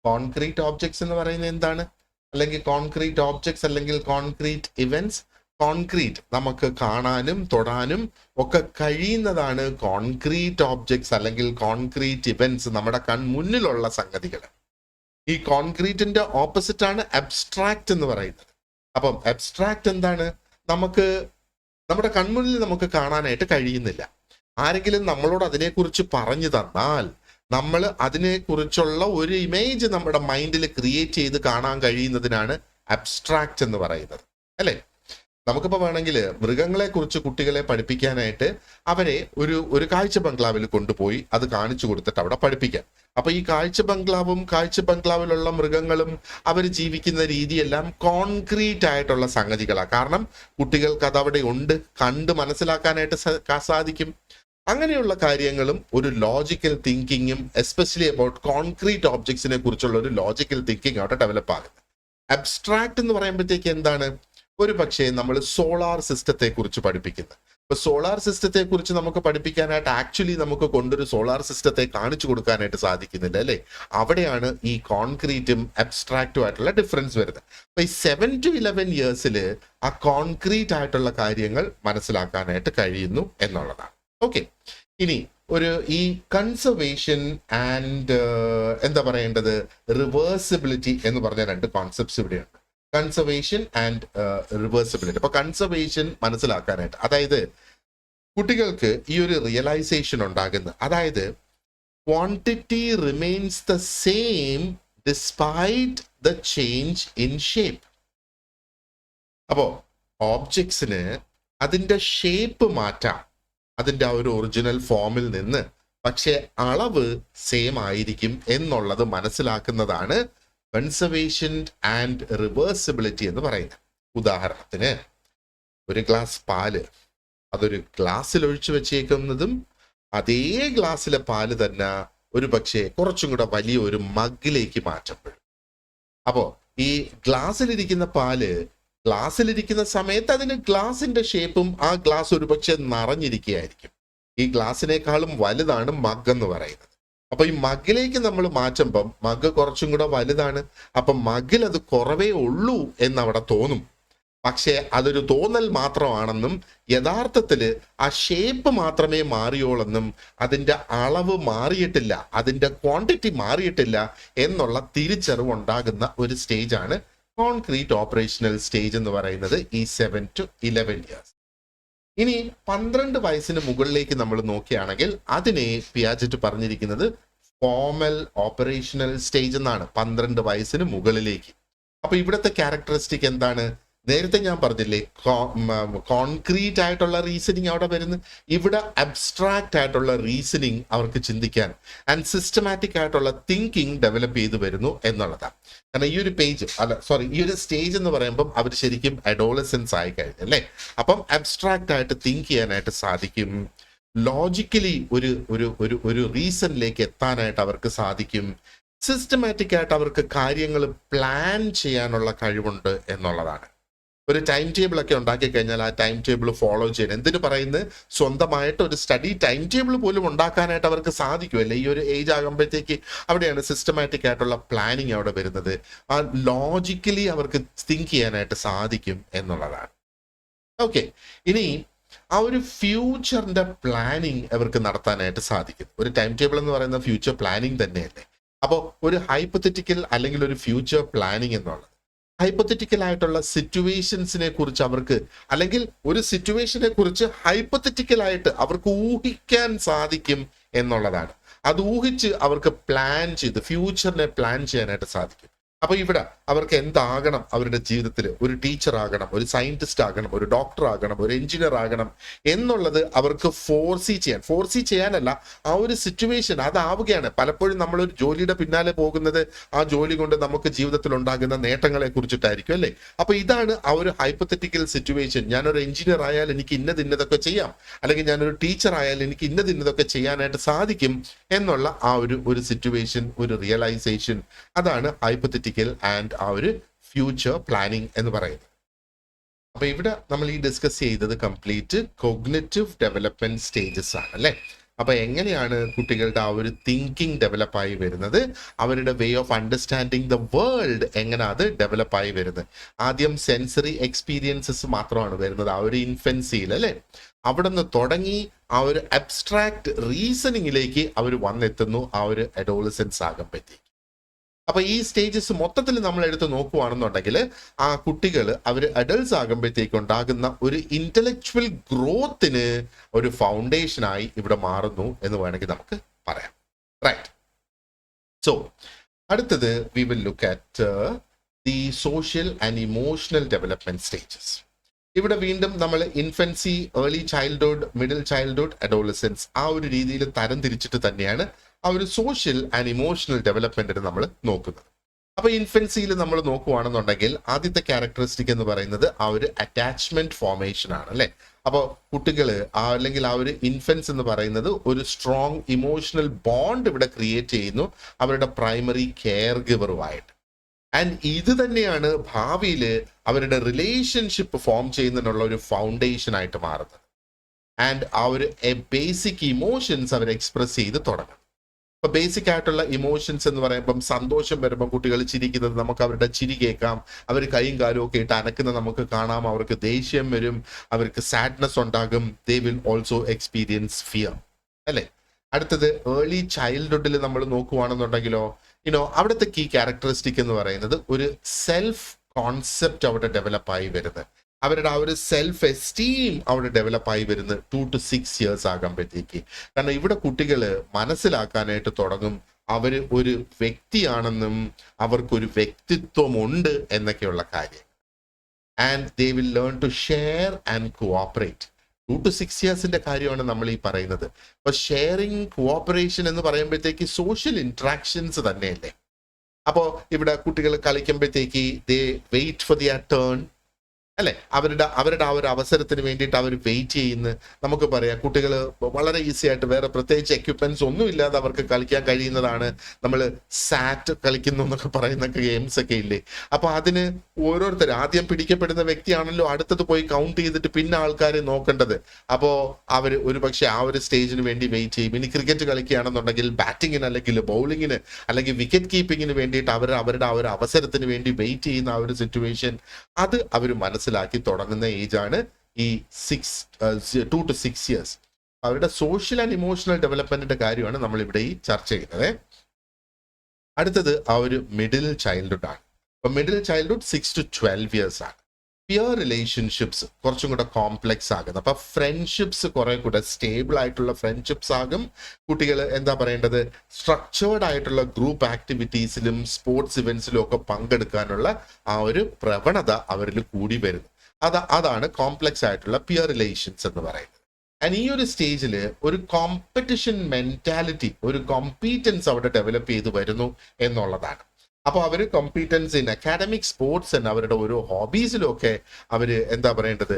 Concrete objects എന്ന് പറയുന്നത് എന്താണ്? അല്ലെങ്കിൽ കോൺക്രീറ്റ് ഓബ്ജക്ട്സ് അല്ലെങ്കിൽ കോൺക്രീറ്റ് ഇവന്റ്സ്. കോൺക്രീറ്റ് നമുക്ക് കാണാനും തൊടാനും ഒക്കെ കഴിയുന്നതാണ് കോൺക്രീറ്റ് ഓബ്ജക്ട്സ് അല്ലെങ്കിൽ കോൺക്രീറ്റ് ഇവന്റ്സ്, നമ്മുടെ കൺമുന്നിലുള്ള സംഗതികൾ. ഈ കോൺക്രീറ്റിന്റെ ഓപ്പോസിറ്റ് ആണ് അബ്സ്ട്രാക്ട് എന്ന് പറയുന്നത്. അപ്പം അബ്സ്ട്രാക്ട് എന്താണ്? നമുക്ക് നമ്മുടെ കൺമുന്നിൽ നമുക്ക് കാണാനായിട്ട് കഴിയുന്നില്ല. ആരെങ്കിലും നമ്മളോട് അതിനെക്കുറിച്ച് പറഞ്ഞു തന്നാൽ നമ്മൾ അതിനെക്കുറിച്ചുള്ള ഒരു ഇമേജ് നമ്മുടെ മൈൻഡിൽ ക്രിയേറ്റ് ചെയ്ത് കാണാൻ കഴിയുന്നതിനാണ് അബ്സ്ട്രാക്റ്റ് എന്ന് പറയുന്നത്, അല്ലേ? നമുക്കിപ്പോൾ വേണമെങ്കിൽ മൃഗങ്ങളെ കുറിച്ച് കുട്ടികളെ പഠിപ്പിക്കാനായിട്ട് അവരെ ഒരു കാഴ്ച ബംഗ്ലാവിൽ കൊണ്ടുപോയി അത് കാണിച്ചു കൊടുത്തിട്ട് അവിടെ പഠിപ്പിക്കാം. അപ്പൊ ഈ കാഴ്ച ബംഗ്ലാവിലുള്ള മൃഗങ്ങളും അവർ ജീവിക്കുന്ന രീതിയെല്ലാം കോൺക്രീറ്റ് ആയിട്ടുള്ള സംഗതികളാണ്. കാരണം കുട്ടികൾക്ക് അതവിടെ ഉണ്ട്, കണ്ട് മനസ്സിലാക്കാനായിട്ട് സാധിക്കും. അങ്ങനെയുള്ള കാര്യങ്ങളും ഒരു ലോജിക്കൽ തിങ്കിങ്ങും എസ്പെഷ്യലി അബൌട്ട് കോൺക്രീറ്റ് ഓബ്ജക്ട്സിനെ കുറിച്ചുള്ള ഒരു ലോജിക്കൽ തിങ്കിങ് അവിടെ ഡെവലപ്പ് ആകുന്നത്. അബ്സ്ട്രാക്ട് എന്ന് പറയുമ്പോഴത്തേക്ക് എന്താണ്? ഒരു പക്ഷേ നമ്മൾ സോളാർ സിസ്റ്റത്തെ കുറിച്ച് പഠിപ്പിക്കുന്നത്. ഇപ്പൊ സോളാർ സിസ്റ്റത്തെ കുറിച്ച് നമുക്ക് പഠിപ്പിക്കാനായിട്ട് ആക്ച്വലി നമുക്ക് കൊണ്ടൊരു സോളാർ സിസ്റ്റത്തെ കാണിച്ചു കൊടുക്കാനായിട്ട് സാധിക്കുന്നില്ല, അല്ലേ? അവിടെയാണ് ഈ കോൺക്രീറ്റും അബ്സ്ട്രാക്റ്റും ആയിട്ടുള്ള ഡിഫറൻസ് വരുന്നത്. അപ്പൊ ഈ 7 to 11 years ആ കോൺക്രീറ്റ് ആയിട്ടുള്ള കാര്യങ്ങൾ മനസ്സിലാക്കാനായിട്ട് കഴിയുന്നു എന്നുള്ളതാണ്. ഓക്കെ, ഇനി ഈ കൺസർവേഷൻ ആൻഡ് എന്താ പറയേണ്ടത്, റിവേഴ്സിബിലിറ്റി എന്ന് പറഞ്ഞ 2 കോൺസെപ്റ്റ്സ് ഇവിടെയുണ്ട്. Conservation and reversibility. അപ്പൊ കൺസർവേഷൻ മനസ്സിലാക്കാനായിട്ട്, അതായത് കുട്ടികൾക്ക് ഈ ഒരു റിയലൈസേഷൻ ഉണ്ടാകുന്നത്, അതായത് quantity remains the same despite the change in shape. അപ്പോ ഓബ്ജക്ട്സിന് അതിന്റെ ഷേപ്പ് മാറ്റാം, അതിന്റെ ആ ഒരു ഒറിജിനൽ ഫോമിൽ നിന്ന്, പക്ഷെ അളവ് സെയിം ആയിരിക്കും എന്നുള്ളത് മനസ്സിലാക്കുന്നതാണ് കൺസർവേഷൻ ആൻഡ് റിവേഴ്സിബിലിറ്റി എന്ന് പറയുന്നത്. ഉദാഹരണത്തിന്, ഒരു ഗ്ലാസ് പാല് അതൊരു ഗ്ലാസ്സിൽ ഒഴിച്ചു വെച്ചേക്കുന്നതും അതേ ഗ്ലാസ്സിലെ പാല് തന്നെ ഒരു പക്ഷേ കുറച്ചും കൂടെ വലിയ ഒരു മഗ്ഗിലേക്ക് മാറ്റപ്പെടും. അപ്പോ ഈ ഗ്ലാസ്സിലിരിക്കുന്ന പാല് ഗ്ലാസ്സിലിരിക്കുന്ന സമയത്ത് അതിന് ഗ്ലാസിന്റെ ഷേപ്പും ആ ഗ്ലാസ് ഒരു പക്ഷെ നിറഞ്ഞിരിക്കുകയായിരിക്കും. ഈ ഗ്ലാസിനേക്കാളും വലുതാണ് മഗ് എന്ന് പറയുന്നത്. അപ്പൊ ഈ മഗ്ഗിലേക്ക് നമ്മൾ മാറ്റുമ്പം മഗ് കുറച്ചും കൂടെ വലുതാണ്. അപ്പൊ മഗ്ഗിൽ അത് കുറവേ ഉള്ളൂ എന്നവിടെ തോന്നും. പക്ഷെ അതൊരു തോന്നൽ മാത്രമാണെന്നും യഥാർത്ഥത്തിൽ ആ ഷേപ്പ് മാത്രമേ മാറിയോളെന്നും അതിന്റെ അളവ് മാറിയിട്ടില്ല, അതിന്റെ ക്വാണ്ടിറ്റി മാറിയിട്ടില്ല എന്നുള്ള തിരിച്ചറിവ് ഉണ്ടാകുന്ന ഒരു സ്റ്റേജാണ് കോൺക്രീറ്റ് ഓപ്പറേഷണൽ സ്റ്റേജ് എന്ന് പറയുന്നത് ഈ 7 to 11 years. ഇനി 12 വയസ്സിന് മുകളിലേക്ക് നമ്മൾ നോക്കുകയാണെങ്കിൽ അതിനെ പിയാജറ്റ് പറഞ്ഞിരിക്കുന്നത് ഫോർമൽ ഓപ്പറേഷണൽ സ്റ്റേജ് എന്നാണ്, 12 വയസ്സിന് മുകളിലേക്ക്. അപ്പൊ ഇവിടുത്തെ ക്യാരക്ടറിസ്റ്റിക് എന്താണ്? നേരത്തെ ഞാൻ പറഞ്ഞില്ലേ, കോൺക്രീറ്റ് ആയിട്ടുള്ള റീസണിങ് അവിടെ വരുന്നു. ഇവിടെ അബ്സ്ട്രാക്റ്റ് ആയിട്ടുള്ള റീസണിങ് അവർക്ക് ചിന്തിക്കാൻ ആൻഡ് സിസ്റ്റമാറ്റിക് ആയിട്ടുള്ള തിങ്കിങ് ഡെവലപ്പ് ചെയ്ത് വരുന്നു എന്നുള്ളതാണ്. കാരണം ഈ ഒരു സ്റ്റേജ് എന്ന് പറയുമ്പം അവർ ശരിക്കും അഡോളസൻസ് ആയി കഴിഞ്ഞു, അല്ലേ? അപ്പം അബ്സ്ട്രാക്റ്റ് ആയിട്ട് തിങ്ക് ചെയ്യാനായിട്ട് സാധിക്കും, ലോജിക്കലി ഒരു റീസണിലേക്ക് എത്താനായിട്ട് അവർക്ക് സാധിക്കും, സിസ്റ്റമാറ്റിക് ആയിട്ട് അവർക്ക് കാര്യങ്ങൾ പ്ലാൻ ചെയ്യാനുള്ള കഴിവുണ്ട് എന്നുള്ളതാണ്. ഒരു ടൈം ടേബിൾ ഒക്കെ ഉണ്ടാക്കി കഴിഞ്ഞാൽ ആ ടൈം ടേബിൾ ഫോളോ ചെയ്യാൻ, എന്തിനു പറയുന്നത്, സ്വന്തമായിട്ട് ഒരു സ്റ്റഡി ടൈം ടേബിൾ പോലും ഉണ്ടാക്കാനായിട്ട് അവർക്ക് സാധിക്കുമല്ലേ ഈ ഒരു ഏജ് ആകുമ്പോഴത്തേക്ക്. അവിടെയാണ് സിസ്റ്റമാറ്റിക് ആയിട്ടുള്ള പ്ലാനിങ് അവിടെ വരുന്നത്. ആ ലോജിക്കലി അവർക്ക് തിങ്ക് ചെയ്യാനായിട്ട് സാധിക്കും എന്നുള്ളതാണ്. ഓക്കെ, ഇനി ആ ഒരു ഫ്യൂച്ചറിന്റെ പ്ലാനിങ് അവർക്ക് നടത്താനായിട്ട് സാധിക്കും. ഒരു ടൈം ടേബിൾ എന്ന് പറയുന്ന ഫ്യൂച്ചർ പ്ലാനിങ് തന്നെയല്ലേ. അപ്പോൾ ഒരു ഹൈപ്പത്തറ്റിക്കൽ അല്ലെങ്കിൽ ഒരു ഫ്യൂച്ചർ പ്ലാനിങ് എന്നുള്ളത് ഹൈപ്പത്തറ്റിക്കൽ ആയിട്ടുള്ള സിറ്റുവേഷൻസിനെ കുറിച്ച് അവർക്ക്, അല്ലെങ്കിൽ ഒരു സിറ്റുവേഷനെ കുറിച്ച് ഹൈപ്പത്തറ്റിക്കൽ ആയിട്ട് അവർക്ക് ഊഹിക്കാൻ സാധിക്കും എന്നുള്ളതാണ്. അത് ഊഹിച്ച് അവർക്ക് പ്ലാൻ ചെയ്ത് ഫ്യൂച്ചറിനെ പ്ലാൻ ചെയ്യാനായിട്ട് സാധിക്കും. അപ്പൊ ഇവിടെ അവർക്ക് എന്താകണം അവരുടെ ജീവിതത്തിൽ, ഒരു ടീച്ചർ ആകണം, ഒരു സയന്റിസ്റ്റ് ആകണം, ഒരു ഡോക്ടർ ആകണം, ഒരു എഞ്ചിനീയർ ആകണം എന്നുള്ളത് അവർക്ക് ഫോർസി ചെയ്യാനല്ല, ആ ഒരു സിറ്റുവേഷൻ അതാവുകയാണ്. പലപ്പോഴും നമ്മളൊരു ജോലിയുടെ പിന്നാലെ പോകുന്നത് ആ ജോലി കൊണ്ട് നമുക്ക് ജീവിതത്തിൽ ഉണ്ടാകുന്ന നേട്ടങ്ങളെ കുറിച്ചിട്ടായിരിക്കും, അല്ലേ? അപ്പൊ ഇതാണ് ആ ഒരു ഹൈപ്പത്തറ്റിക്കൽ സിറ്റുവേഷൻ. ഞാനൊരു എഞ്ചിനീയർ ആയാൽ എനിക്ക് ഇന്നതൊക്കെ ചെയ്യാം, അല്ലെങ്കിൽ ഞാനൊരു ടീച്ചർ ആയാൽ എനിക്ക് ഇന്നതൊക്കെ ചെയ്യാനായിട്ട് സാധിക്കും എന്നുള്ള ആ ഒരു സിറ്റുവേഷൻ, ഒരു റിയലൈസേഷൻ, അതാണ് ഹൈപ്പത്തറ്റിക്കൽ ആൻഡ് ആ ഒരു ഫ്യൂച്ചർ പ്ലാനിങ് എന്ന് പറയുന്നത്. അപ്പൊ ഇവിടെ നമ്മൾ ഈ ഡിസ്കസ് ചെയ്തത് കംപ്ലീറ്റ് കോഗ്നിറ്റീവ് ഡെവലപ്മെന്റ് സ്റ്റേജസ് ആണ്, അല്ലെ? അപ്പൊ എങ്ങനെയാണ് കുട്ടികളുടെ ആ ഒരു തിങ്കിങ് ഡെവലപ്പായി വരുന്നത്, അവരുടെ way of understanding the world എങ്ങനെ അത് ഡെവലപ്പായി വരുന്നത്. ആദ്യം സെൻസറി എക്സ്പീരിയൻസസ് മാത്രമാണ് വരുന്നത് ആ ഒരു ഇൻഫൻസിയിൽ, അല്ലെ? അവിടെ നിന്ന് തുടങ്ങി ആ ഒരു അബ്സ്ട്രാക്ട് റീസണിങ്ങിലേക്ക് അവർ വന്നെത്തുന്നു ആ ഒരു അഡോളസൻസ് ആകുമ്പോഴത്തേക്ക്. അപ്പൊ ഈ സ്റ്റേജസ് മൊത്തത്തിൽ നമ്മൾ എടുത്ത് നോക്കുവാണെന്നുണ്ടെങ്കിൽ ആ കുട്ടികൾ അവർ അഡൾട്ട്സ് ആകുമ്പോഴത്തേക്ക് ഉണ്ടാകുന്ന ഒരു ഇന്റലക്ച്വൽ ഗ്രോത്തിന് ഒരു ഫൗണ്ടേഷനായി ഇവിടെ മാറുന്നു എന്ന് വേണമെങ്കിൽ നമുക്ക് പറയാം. റൈറ്റ്. സോ അടുത്തത് we will look at the social and emotional development stages. ഇവിടെ വീണ്ടും നമ്മൾ infancy, early childhood, middle childhood, adolescence ആ ഒരു രീതിയിൽ തരം തിരിച്ചിട്ട് തന്നെയാണ് ആ ഒരു സോഷ്യൽ ആൻഡ് ഇമോഷണൽ ഡെവലപ്മെന്റിന് നമ്മൾ നോക്കുന്നത്. അപ്പൊ ഇൻഫൻസിയിൽ നമ്മൾ നോക്കുവാണെന്നുണ്ടെങ്കിൽ ആദ്യത്തെ ക്യാരക്ടറിസ്റ്റിക് എന്ന് പറയുന്നത് ആ ഒരു അറ്റാച്ച്മെന്റ് ഫോർമേഷൻ ആണ് അല്ലെ. അപ്പോൾ കുട്ടികൾ അല്ലെങ്കിൽ ആ ഒരു ഇൻഫൻസ് എന്ന് പറയുന്നത് ഒരു സ്ട്രോങ് ഇമോഷണൽ ബോണ്ട് ഇവിടെ ക്രിയേറ്റ് ചെയ്യുന്നു അവരുടെ പ്രൈമറി കെയർ ഗിവറുമായിട്ട്. ആൻഡ് ഇത് തന്നെയാണ് ഭാവിയിൽ അവരുടെ റിലേഷൻഷിപ്പ് ഫോം ചെയ്യുന്നതിനുള്ള ഒരു ഫൗണ്ടേഷൻ ആയിട്ട് മാറുന്നത്. ആൻഡ് ആ ഒരു ബേസിക് ഇമോഷൻസ് അവർ എക്സ്പ്രസ് ചെയ്ത് തുടങ്ങും. ഇപ്പൊ ബേസിക് ആയിട്ടുള്ള ഇമോഷൻസ് എന്ന് പറയുമ്പം സന്തോഷം വരുമ്പോൾ കുട്ടികൾ ചിരിക്കുന്നത് നമുക്ക് അവരുടെ ചിരി കേൾക്കാം, അവർ കൈയും കാലും ഒക്കെ ഇട്ട് അനക്കുന്നത് നമുക്ക് കാണാം, അവർക്ക് ദേഷ്യം വരും, അവർക്ക് സാഡ്നെസ് ഉണ്ടാകും, they will also experience fear അല്ലെ. അടുത്തത് ഏർലി ചൈൽഡ്ഹുഡിൽ നമ്മൾ നോക്കുവാണെന്നുണ്ടെങ്കിലോ അവിടുത്തെ കീ ക്യാരക്ടറിസ്റ്റിക് എന്ന് പറയുന്നത് ഒരു സെൽഫ് കോൺസെപ്റ്റ് അവിടെ ഡെവലപ്പായി വരുന്നത്, അവരുടെ ആ ഒരു സെൽഫ് എസ്റ്റീം അവിടെ ഡെവലപ്പായി വരുന്നത് 2 to 6 years ആകുമ്പോഴത്തേക്ക്. കാരണം ഇവിടെ കുട്ടികൾ മനസ്സിലാക്കാനായിട്ട് തുടങ്ങും അവർ ഒരു വ്യക്തിയാണെന്നും അവർക്കൊരു വ്യക്തിത്വമുണ്ട് എന്നൊക്കെയുള്ള കാര്യം. And they will learn to share and cooperate. 2 to 6 yearsന്റെ കാര്യമാണ് നമ്മൾ ഈ പറയുന്നത്. അപ്പൊ ഷെയറിങ്, കോഓപ്പറേഷൻ എന്ന് പറയുമ്പോഴത്തേക്ക് സോഷ്യൽ ഇന്ററാക്ഷൻസ് തന്നെയല്ലേ. അപ്പോൾ ഇവിടെ കുട്ടികൾ കളിക്കുമ്പോഴത്തേക്ക് ദേ വെയിറ്റ് ഫോർ ദിയർ ടേൺ അല്ലെ. അവരുടെ ആ ഒരു അവസരത്തിന് വേണ്ടിയിട്ട് അവർ വെയിറ്റ് ചെയ്യുന്നു. നമുക്ക് പറയാം കുട്ടികൾ വളരെ ഈസി ആയിട്ട് വേറെ പ്രത്യേകിച്ച് എക്യുപ്മെന്റ്സ് ഒന്നും ഇല്ലാതെ അവർക്ക് കളിക്കാൻ കഴിയുന്നതാണ് നമ്മൾ സാറ്റ് കളിക്കുന്നു എന്നൊക്കെ പറയുന്ന ഗെയിംസ് ഒക്കെ ഇല്ലേ. അപ്പൊ അതിന് ഓരോരുത്തർ ആദ്യം പിടിക്കപ്പെടുന്ന വ്യക്തിയാണല്ലോ അടുത്തത് പോയി കൗണ്ട് ചെയ്തിട്ട് പിന്നെ ആൾക്കാരെ നോക്കേണ്ടത്. അപ്പോ അവർ ഒരു പക്ഷെ ആ ഒരു സ്റ്റേജിന് വേണ്ടി വെയിറ്റ് ചെയ്യും. ഇനി ക്രിക്കറ്റ് കളിക്കുകയാണെന്നുണ്ടെങ്കിൽ ബാറ്റിങ്ങിന് അല്ലെങ്കിൽ ബൗളിങ്ങിന് അല്ലെങ്കിൽ വിക്കറ്റ് കീപ്പിങ്ങിന് വേണ്ടിയിട്ട് അവരുടെ ആ ഒരു അവസരത്തിന് വേണ്ടി വെയിറ്റ് ചെയ്യുന്ന ആ ഒരു സിറ്റുവേഷൻ അത് അവർ മനസ്സിലാക്കി തുടങ്ങുന്ന ഏജ് ആണ് ഈ 2 to 6 years. അവരുടെ സോഷ്യൽ ആൻഡ് ഇമോഷണൽ ഡെവലപ്മെന്റിന്റെ കാര്യമാണ് നമ്മൾ ഇവിടെ ഈ ചർച്ച ചെയ്യുന്നത്. അടുത്തത് ആ ഒരു മിഡിൽ ചൈൽഡ്ഹുഡ് ആണ്. അപ്പൊ മിഡിൽ ചൈൽഡ്ഹുഡ് 6 to 12 years ആണ്. പിയർ റിലേഷൻഷിപ്സ് കുറച്ചും കൂടെ കോംപ്ലെക്സ് ആകുന്നത്. അപ്പൊ ഫ്രണ്ട്ഷിപ്സ് കുറെ കൂടെ സ്റ്റേബിൾ ആയിട്ടുള്ള ഫ്രണ്ട്ഷിപ്സ് ആകും. കുട്ടികൾ എന്താ പറയേണ്ടത്, സ്ട്രക്ചേർഡ് ആയിട്ടുള്ള ഗ്രൂപ്പ് ആക്ടിവിറ്റീസിലും സ്പോർട്സ് ഇവന്റ്സിലും ഒക്കെ പങ്കെടുക്കാനുള്ള ആ ഒരു പ്രവണത അവരിൽ കൂടി വരുന്നു. അതാണ് കോംപ്ലെക്സ് ആയിട്ടുള്ള പിയർ റിലേഷൻസ് എന്ന് പറയുന്നത്. ആൻഡ് ഈ ഒരു സ്റ്റേജിൽ ഒരു കോമ്പറ്റീഷൻ മെന്റാലിറ്റി, ഒരു കോമ്പീറ്റൻസ് അവിടെ ഡെവലപ്പ് ചെയ്ത് വരുന്നു എന്നുള്ളതാണ്. അപ്പോൾ അവർ competence in academic sports and അവരുടെ ഓരോ ഹോബീസിലും ഒക്കെ അവർ എന്താ പറയേണ്ടത്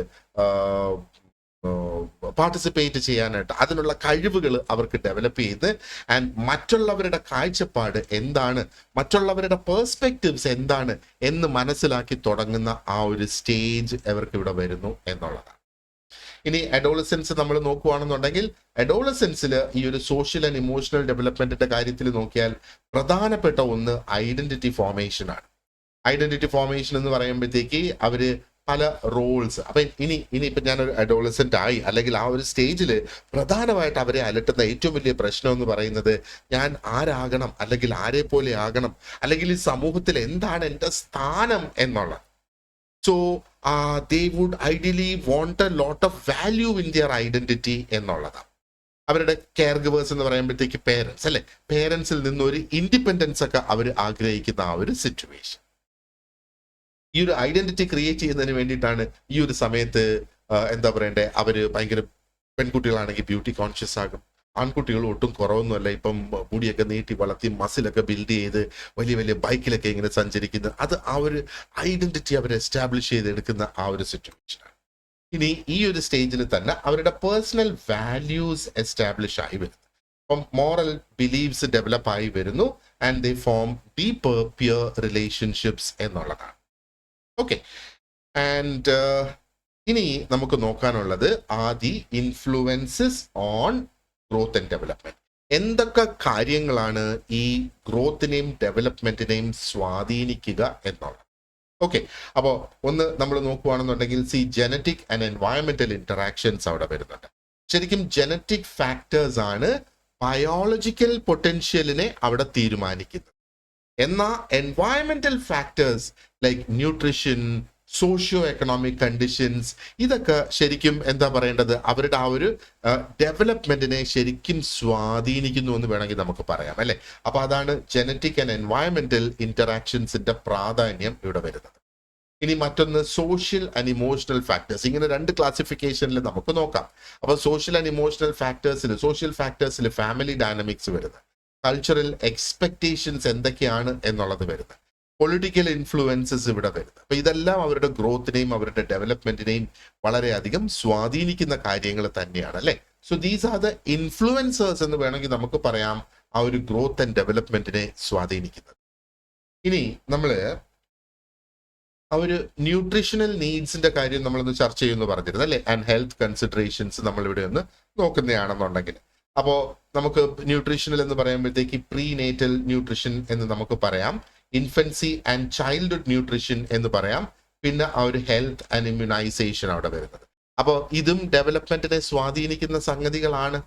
പാർട്ടിസിപ്പേറ്റ് ചെയ്യാനായിട്ട് അതിനുള്ള കഴിവുകൾ അവർക്ക് ഡെവലപ്പ് ചെയ്ത് ആൻഡ് മറ്റുള്ളവരുടെ കാഴ്ചപ്പാട് എന്താണ്, മറ്റുള്ളവരുടെ പേഴ്സ്പെക്റ്റീവ്സ് എന്താണ് എന്ന് മനസ്സിലാക്കി തുടങ്ങുന്ന ആ ഒരു സ്റ്റേജ് അവർക്ക് ഇവിടെ വരുന്നു എന്നുള്ളതാണ്. ഇനി അഡോളസൻസ് നമ്മൾ നോക്കുകയാണെന്നുണ്ടെങ്കിൽ അഡോളസൻസിൽ ഈ ഒരു സോഷ്യൽ ആൻഡ് ഇമോഷണൽ ഡെവലപ്മെന്റിന്റെ കാര്യത്തിൽ നോക്കിയാൽ പ്രധാനപ്പെട്ട ഒന്ന് ഐഡന്റിറ്റി ഫോർമേഷൻ ആണ്. ഐഡന്റിറ്റി ഫോർമേഷൻ എന്ന് പറയുമ്പോഴത്തേക്ക് അവര് പല റോൾസ്, അപ്പൊ ഇനിയിപ്പോ ഞാനൊരു അഡോളസെന്റ് ആയി അല്ലെങ്കിൽ ആ ഒരു സ്റ്റേജിൽ പ്രധാനമായിട്ട് അവരെ അലട്ടുന്ന ഏറ്റവും വലിയ പ്രശ്നം എന്ന് പറയുന്നത് ഞാൻ ആരാകണം അല്ലെങ്കിൽ ആരെ പോലെ ആകണം അല്ലെങ്കിൽ ഈ സമൂഹത്തിൽ എന്താണ് എൻ്റെ സ്ഥാനം എന്നുള്ളത്. So they would ideally want a lot of value in their identity എന്നുള്ളതാണ്. അവരുടെ കെയർ ഗിവേഴ്സ് എന്ന് പറയുമ്പോഴത്തേക്ക് പേരൻസ് അല്ലെ, പേരൻസിൽ നിന്ന് ഒരു ഇൻഡിപെൻഡൻസ് ഒക്കെ അവർ ആഗ്രഹിക്കുന്ന ആ ഒരു സിറ്റുവേഷൻ. ഈ ഒരു ഐഡന്റിറ്റി ക്രിയേറ്റ് ചെയ്യുന്നതിന് വേണ്ടിയിട്ടാണ് ഈ ഒരു സമയത്ത് എന്താ പറയണ്ടേ, അവര് ഭയങ്കര പെൺകുട്ടികളാണെങ്കിൽ ബ്യൂട്ടി കോൺഷ്യസ് ആകും. ആൺകുട്ടികൾ ഒട്ടും കുറവൊന്നുമല്ല, ഇപ്പം മുടിയൊക്കെ നീട്ടി വളർത്തി മസിലൊക്കെ ബിൽഡ് ചെയ്ത് വലിയ വലിയ ബൈക്കിലൊക്കെ ഇങ്ങനെ സഞ്ചരിക്കുന്നത്. അത് ആ ഒരു ഐഡന്റിറ്റി അവർ എസ്റ്റാബ്ലിഷ് ചെയ്തെടുക്കുന്ന ആ ഒരു സിറ്റുവേഷനാണ്. ഇനി ഈ ഒരു സ്റ്റേജിൽ തന്നെ അവരുടെ പേഴ്സണൽ വാല്യൂസ് എസ്റ്റാബ്ലിഷ് ആയി വരുന്നു. അപ്പം മോറൽ ബിലീവ്സ് ഡെവലപ്പ് ആയി വരുന്നു and they form deeper peer relationships എന്നുള്ളതാണ്. ഓക്കെ, ആൻഡ് ഇനി നമുക്ക് നോക്കാനുള്ളത് ആദ്യ influences on growth and development. എന്തൊക്കെ കാര്യങ്ങളാണ് ഈ ഗ്രോത്തിനെയും ഡെവലപ്മെന്റിനെയും സ്വാധീനിക്കുക എന്നുള്ളത്. ഓക്കെ, അപ്പോൾ ഒന്ന് നമ്മൾ നോക്കുകയാണെന്നുണ്ടെങ്കിൽ ജനറ്റിക് ആൻഡ് എൻവയറമെന്റൽ ഇന്ററാക്ഷൻസ് അവിടെ വരുന്നുണ്ട്. ശരിക്കും ജനറ്റിക് ഫാക്ടേഴ്സ് ആണ് ബയോളജിക്കൽ പൊട്ടൻഷ്യലിനെ അവിടെ തീരുമാനിക്കുന്നത്. എന്നാൽ environmental factors like nutrition, socio economic conditions, ഇതൊക്കെ ശരിക്കും എന്താ പറയേണ്ടത്, അവരുടെ ആ ഒരു ഡെവലപ്മെന്റിനെ ശരിക്കും സ്വാധീനിക്കുന്നു എന്ന് വേണമെങ്കിൽ നമുക്ക് പറയാം അല്ലെ. അപ്പൊ അതാണ് ജനറ്റിക് ആൻഡ് എൻവയറമെന്റൽ ഇന്ററാക്ഷൻസിന്റെ പ്രാധാന്യം ഇവിടെ വരുന്നത്. ഇനി മറ്റൊന്ന് സോഷ്യൽ ആൻഡ് ഇമോഷണൽ ഫാക്ടേഴ്സ്. ഇങ്ങനെ രണ്ട് ക്ലാസിഫിക്കേഷനിൽ നമുക്ക് നോക്കാം. അപ്പൊ സോഷ്യൽ ആൻഡ് ഇമോഷണൽ സോഷ്യൽ ഫാക്ടേഴ്സിൽ ഫാമിലി ഡൈനാമിക്സ് വരുന്നത്, കൾച്ചറൽ എക്സ്പെക്ടേഷൻസ് എന്തൊക്കെയാണ് എന്നുള്ളത് വരുന്നത്, പൊളിറ്റിക്കൽ ഇൻഫ്ലുവൻസസ് ഇവിടെ വരുന്നത്. അപ്പൊ ഇതെല്ലാം അവരുടെ ഗ്രോത്തിനെയും അവരുടെ ഡെവലപ്മെന്റിനെയും വളരെയധികം സ്വാധീനിക്കുന്ന കാര്യങ്ങൾ തന്നെയാണ് അല്ലെ. So these are the influencers എന്ന് വേണമെങ്കിൽ നമുക്ക് പറയാം ആ ഒരു ഗ്രോത്ത് ആൻഡ് ഡെവലപ്മെന്റിനെ സ്വാധീനിക്കുന്നത്. ഇനി നമ്മള് ആ ഒരു ന്യൂട്രീഷണൽ നീഡ്സിന്റെ കാര്യം നമ്മളൊന്ന് ചർച്ച ചെയ്യുമെന്ന് പറഞ്ഞിരുന്നു അല്ലെ. ആൻഡ് ഹെൽത്ത് കൺസിഡറേഷൻസ് നമ്മൾ ഇവിടെ ഒന്ന് നോക്കുന്നതാണെന്നുണ്ടെങ്കിൽ, അപ്പോൾ നമുക്ക് ന്യൂട്രീഷണൽ എന്ന് പറയുമ്പോഴത്തേക്ക് പ്രീനേറ്റൽ ന്യൂട്രീഷൻ എന്ന് നമുക്ക് പറയാം, ഇൻഫൻസി ആൻഡ് ചൈൽഡ്ഹുഡ് ന്യൂട്രീഷൻ എന്ന് പറയാം, പിന്നെ ആ ഒരു ഹെൽത്ത് ആൻഡ് ഇമ്മ്യൂണൈസേഷൻ അവിടെ വരുന്നത്. അപ്പോൾ ഇതും ഡെവലപ്മെന്റിനെ സ്വാധീനിക്കുന്ന സംഗതികളാണ്.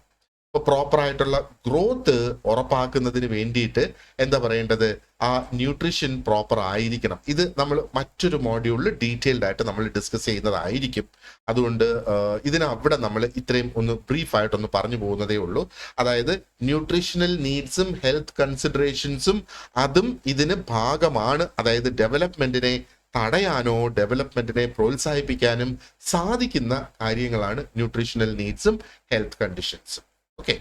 ഇപ്പോൾ പ്രോപ്പർ ആയിട്ടുള്ള ഗ്രോത്ത് ഉറപ്പാക്കുന്നതിന് വേണ്ടിയിട്ട് എന്താ പറയേണ്ടത്, ആ ന്യൂട്രീഷൻ പ്രോപ്പർ ആയിരിക്കണം. ഇത് നമ്മൾ മറ്റൊരു മോഡ്യൂളിൽ ഡീറ്റെയിൽഡ് ആയിട്ട് നമ്മൾ ഡിസ്കസ് ചെയ്യുന്നതായിരിക്കും. അതുകൊണ്ട് ഇതിനവിടെ നമ്മൾ ഇത്രയും ഒന്ന് ബ്രീഫായിട്ടൊന്ന് പറഞ്ഞു പോകുന്നതേ ഉള്ളൂ. അതായത് ന്യൂട്രീഷണൽ നീഡ്സും ഹെൽത്ത് കൺസിഡറേഷൻസും അതും ഇതിന് ഭാഗമാണ്. അതായത് ഡെവലപ്മെന്റിനെ തടയാനോ ഡെവലപ്മെന്റിനെ പ്രോത്സാഹിപ്പിക്കാനും സാധിക്കുന്ന കാര്യങ്ങളാണ് ന്യൂട്രീഷണൽ നീഡ്സും ഹെൽത്ത് കണ്ടീഷൻസും. ഓക്കെ,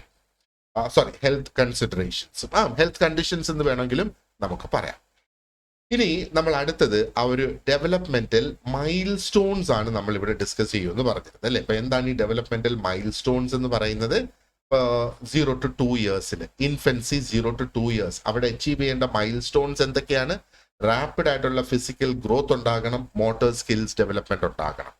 സോറി, ഹെൽത്ത് കൺസിഡറേഷൻസും ഹെൽത്ത് കണ്ടീഷൻസ് എന്ന് വേണമെങ്കിലും നമുക്ക് പറയാം. ഇനി നമ്മൾ അടുത്തത് ആ ഒരു ഡെവലപ്മെന്റൽ മൈൽ സ്റ്റോൺസ് ആണ് നമ്മൾ ഇവിടെ ഡിസ്കസ് ചെയ്യുമെന്ന് പറഞ്ഞിരുന്നത് അല്ലെ. ഇപ്പൊ എന്താണ് ഈ ഡെവലപ്മെന്റൽ മൈൽ സ്റ്റോൺസ് എന്ന് പറയുന്നത്? 0 to 2 years, infancy 0 to 2 years അവിടെ അച്ചീവ് ചെയ്യേണ്ട മൈൽ സ്റ്റോൺസ് എന്തൊക്കെയാണ്? റാപ്പിഡ് ആയിട്ടുള്ള ഫിസിക്കൽ ഗ്രോത്ത് ഉണ്ടാകണം, മോട്ടോർ സ്കിൽസ് ഡെവലപ്മെന്റ് ഉണ്ടാകണം.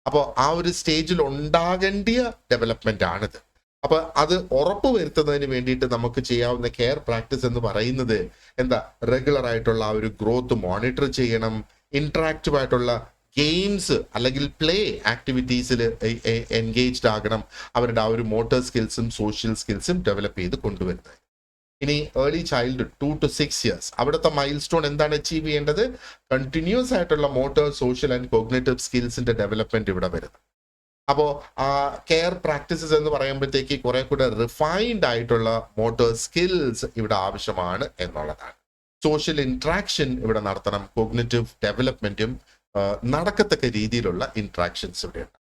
അപ്പോൾ ആ ഒരു സ്റ്റേജിൽ ഉണ്ടാകേണ്ടിയ ഡെവലപ്മെന്റ് ആണിത്. അപ്പൊ അത് ഉറപ്പ് വരുത്തുന്നതിന് വേണ്ടിയിട്ട് നമുക്ക് ചെയ്യാവുന്ന കെയർ പ്രാക്ടീസ് എന്ന് പറയുന്നത് എന്താ? റെഗുലർ ആയിട്ടുള്ള ആ ഒരു ഗ്രോത്ത് മോണിറ്റർ ചെയ്യണം, ഇന്ററാക്റ്റീവ് ആയിട്ടുള്ള ഗെയിംസ് അല്ലെങ്കിൽ പ്ലേ ആക്ടിവിറ്റീസിൽ എൻഗേജ്ഡ് ആകണം, അവരുടെ ആ ഒരു മോട്ടോർ സ്കിൽസും സോഷ്യൽ സ്കിൽസും ഡെവലപ്പ് ചെയ്ത് കൊണ്ടുവരുന്നത്. ഇനി ഏർലി ചൈൽഡ്ഹുഡ് 2 to 6 years അവിടുത്തെ മൈൽ സ്റ്റോൺ എന്താണ് അച്ചീവ് ചെയ്യേണ്ടത്? കണ്ടിന്യൂസ് ആയിട്ടുള്ള മോട്ടോർ, സോഷ്യൽ ആൻഡ് കോഗ്നേറ്റീവ് സ്കിൽസിന്റെ ഡെവലപ്മെന്റ് ഇവിടെ വരുന്നത്. അപ്പോൾ ആ കെയർ പ്രാക്ടീസസ് എന്ന് പറയുമ്പോഴത്തേക്ക് കുറെ കൂടെ റിഫൈൻഡ് ആയിട്ടുള്ള മോട്ടോർ സ്കിൽസ് ഇവിടെ ആവശ്യമാണ് എന്നുള്ളതാണ്. സോഷ്യൽ ഇന്ററാക്ഷൻ ഇവിടെ നടത്തണം, കോഗ്നേറ്റീവ് ഡെവലപ്മെന്റും നടക്കത്തക്ക രീതിയിലുള്ള ഇന്ററാക്ഷൻസ് ഇവിടെ ഉണ്ട്.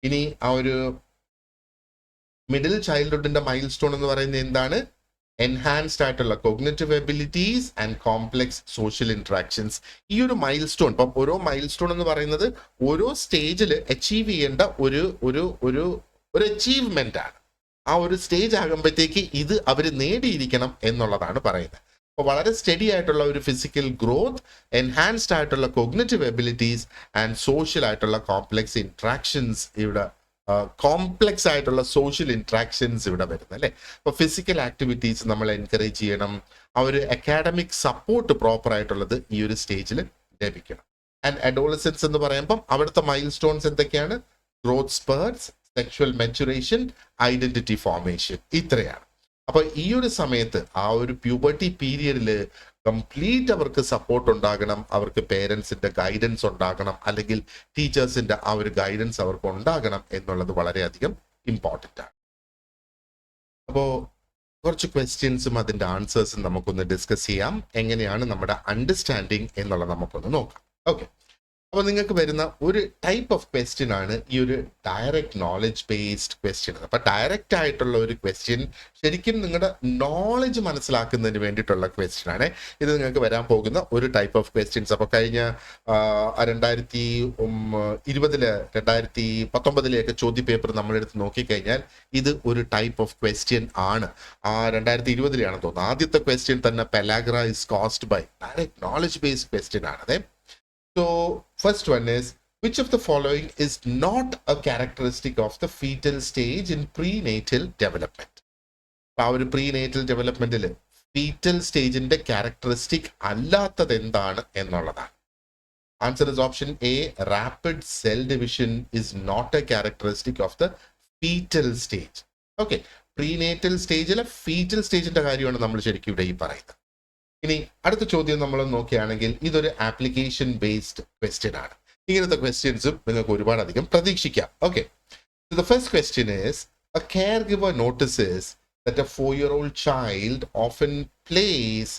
ഇനി ആ ഒരു മിഡിൽ ചൈൽഡ്ഹുഡിന്റെ മൈൽ സ്റ്റോൺ എന്ന് പറയുന്നത് എന്താണ്? എൻഹാൻസ്ഡ് ആയിട്ടുള്ള cognitive abilities and complex social interactions. ഈ ഒരു മൈൽ സ്റ്റോൺ, ഇപ്പം ഓരോ മൈൽ സ്റ്റോൺ എന്ന് പറയുന്നത് ഓരോ സ്റ്റേജിൽ അച്ചീവ് ചെയ്യേണ്ട ഒരു ഒരു ഒരു ഒരു അച്ചീവ്മെന്റ് ആണ്. ആ ഒരു സ്റ്റേജ് ആകുമ്പോഴത്തേക്ക് ഇത് അവർ നേടിയിരിക്കണം എന്നുള്ളതാണ് പറയുന്നത്. അപ്പോൾ വളരെ സ്റ്റഡി ആയിട്ടുള്ള ഒരു ഫിസിക്കൽ ഗ്രോത്ത്, എൻഹാൻസ്ഡ് ആയിട്ടുള്ള കോഗ്നേറ്റീവ് എബിലിറ്റീസ് ആൻഡ് സോഷ്യൽ ആയിട്ടുള്ള കോംപ്ലെക്സ് ഇന്ററാക്ഷൻസ് ഇവിടെ, കോംപ്ലെക്സ് ആയിട്ടുള്ള സോഷ്യൽ ഇന്ററാക്ഷൻസ് ഇവിടെ വരുന്നത് അല്ലേ. അപ്പോൾ ഫിസിക്കൽ ആക്ടിവിറ്റീസ് നമ്മൾ എൻകറേജ് ചെയ്യണം, ആ ഒരു അക്കാഡമിക് സപ്പോർട്ട് പ്രോപ്പർ ആയിട്ടുള്ളത് ഈ ഒരു സ്റ്റേജിൽ ലഭിക്കണം. ആൻഡ് അഡോളസൻസ് എന്ന് പറയുമ്പം അവിടുത്തെ മൈൽ സ്റ്റോൺസ് എന്തൊക്കെയാണ്? Growth spurts, sexual maturation, identity formation, ഇത്രയാണ്. അപ്പൊ ഈ ഒരു സമയത്ത് ആ ഒരു പ്യൂബർട്ടി പീരിയഡിൽ കംപ്ലീറ്റ് അവർക്ക് സപ്പോർട്ട് ഉണ്ടാകണം, അവർക്ക് പേരൻസിന്റെ ഗൈഡൻസ് ഉണ്ടാകണം, അല്ലെങ്കിൽ ടീച്ചേഴ്സിന്റെ ആ ഒരു ഗൈഡൻസ് അവർക്ക് ഉണ്ടാകണം എന്നുള്ളത് വളരെയധികം ഇമ്പോർട്ടൻ്റ് ആണ്. അപ്പോൾ കുറച്ച് ക്വസ്റ്റ്യൻസും അതിന്റെ ആൻസേഴ്സും നമുക്കൊന്ന് ഡിസ്കസ് ചെയ്യാം. എങ്ങനെയാണ് നമ്മുടെ അണ്ടർസ്റ്റാൻഡിങ് എന്നുള്ളത് നമുക്കൊന്ന് നോക്കാം. ഓക്കെ, അപ്പോൾ നിങ്ങൾക്ക് വരുന്ന ഒരു ടൈപ്പ് ഓഫ് ക്വസ്റ്റ്യൻ ആണ് ഈ ഒരു ഡയറക്റ്റ് നോളജ് ബേസ്ഡ് ക്വസ്റ്റ്യൻ. അപ്പൊ ഡയറക്റ്റ് ആയിട്ടുള്ള ഒരു ക്വസ്റ്റ്യൻ ശരിക്കും നിങ്ങളുടെ നോളജ് മനസ്സിലാക്കുന്നതിന് വേണ്ടിയിട്ടുള്ള ക്വസ്റ്റ്യൻ ആണ്. ഇത് നിങ്ങൾക്ക് വരാൻ പോകുന്ന ഒരു ടൈപ്പ് ഓഫ് ക്വസ്റ്റ്യൻസ്. അപ്പോൾ കഴിഞ്ഞ 2020 2019 ചോദ്യ പേപ്പർ നമ്മളെടുത്ത് നോക്കിക്കഴിഞ്ഞാൽ ഇത് ഒരു ടൈപ്പ് ഓഫ് ക്വസ്റ്റ്യൻ ആണ്. 2020 തോന്നുന്നു ആദ്യത്തെ ക്വസ്റ്റ്യൻ തന്നെ pellagra is caused by direct knowledge based question ആണ്. So first one is, which of the following is not a characteristic of the fetal stage in prenatal development? ആ ഒരു prenatal ഡെവലപ്മെന്റിൽ foetal സ്റ്റേജിന്റെ characteristic അല്ലാത്തത് എന്താണ് എന്നുള്ളതാണ്. Answer is option A, rapid cell division is not a characteristic of the foetal stage. Okay, prenatal സ്റ്റേജിലെ foetal സ്റ്റേജിന്റെ കാര്യമാണ് നമ്മൾ ശരിക്കും ഇവിടെ ഈ പറയുന്നത്. ഇനി അടുത്ത ചോദ്യം നമ്മൾ നോക്കുകയാണെങ്കിൽ ഇതൊരു ആപ്ലിക്കേഷൻ ബേസ്ഡ് ക്വസ്റ്റ്യൻ ആണ്. ഇങ്ങനത്തെ ക്വസ്റ്റ്യൻസും നിങ്ങൾക്ക് ഒരുപാടധികം പ്രതീക്ഷിക്കാം. Okay, the first question is a caregiver notices that a 4-year-old child often plays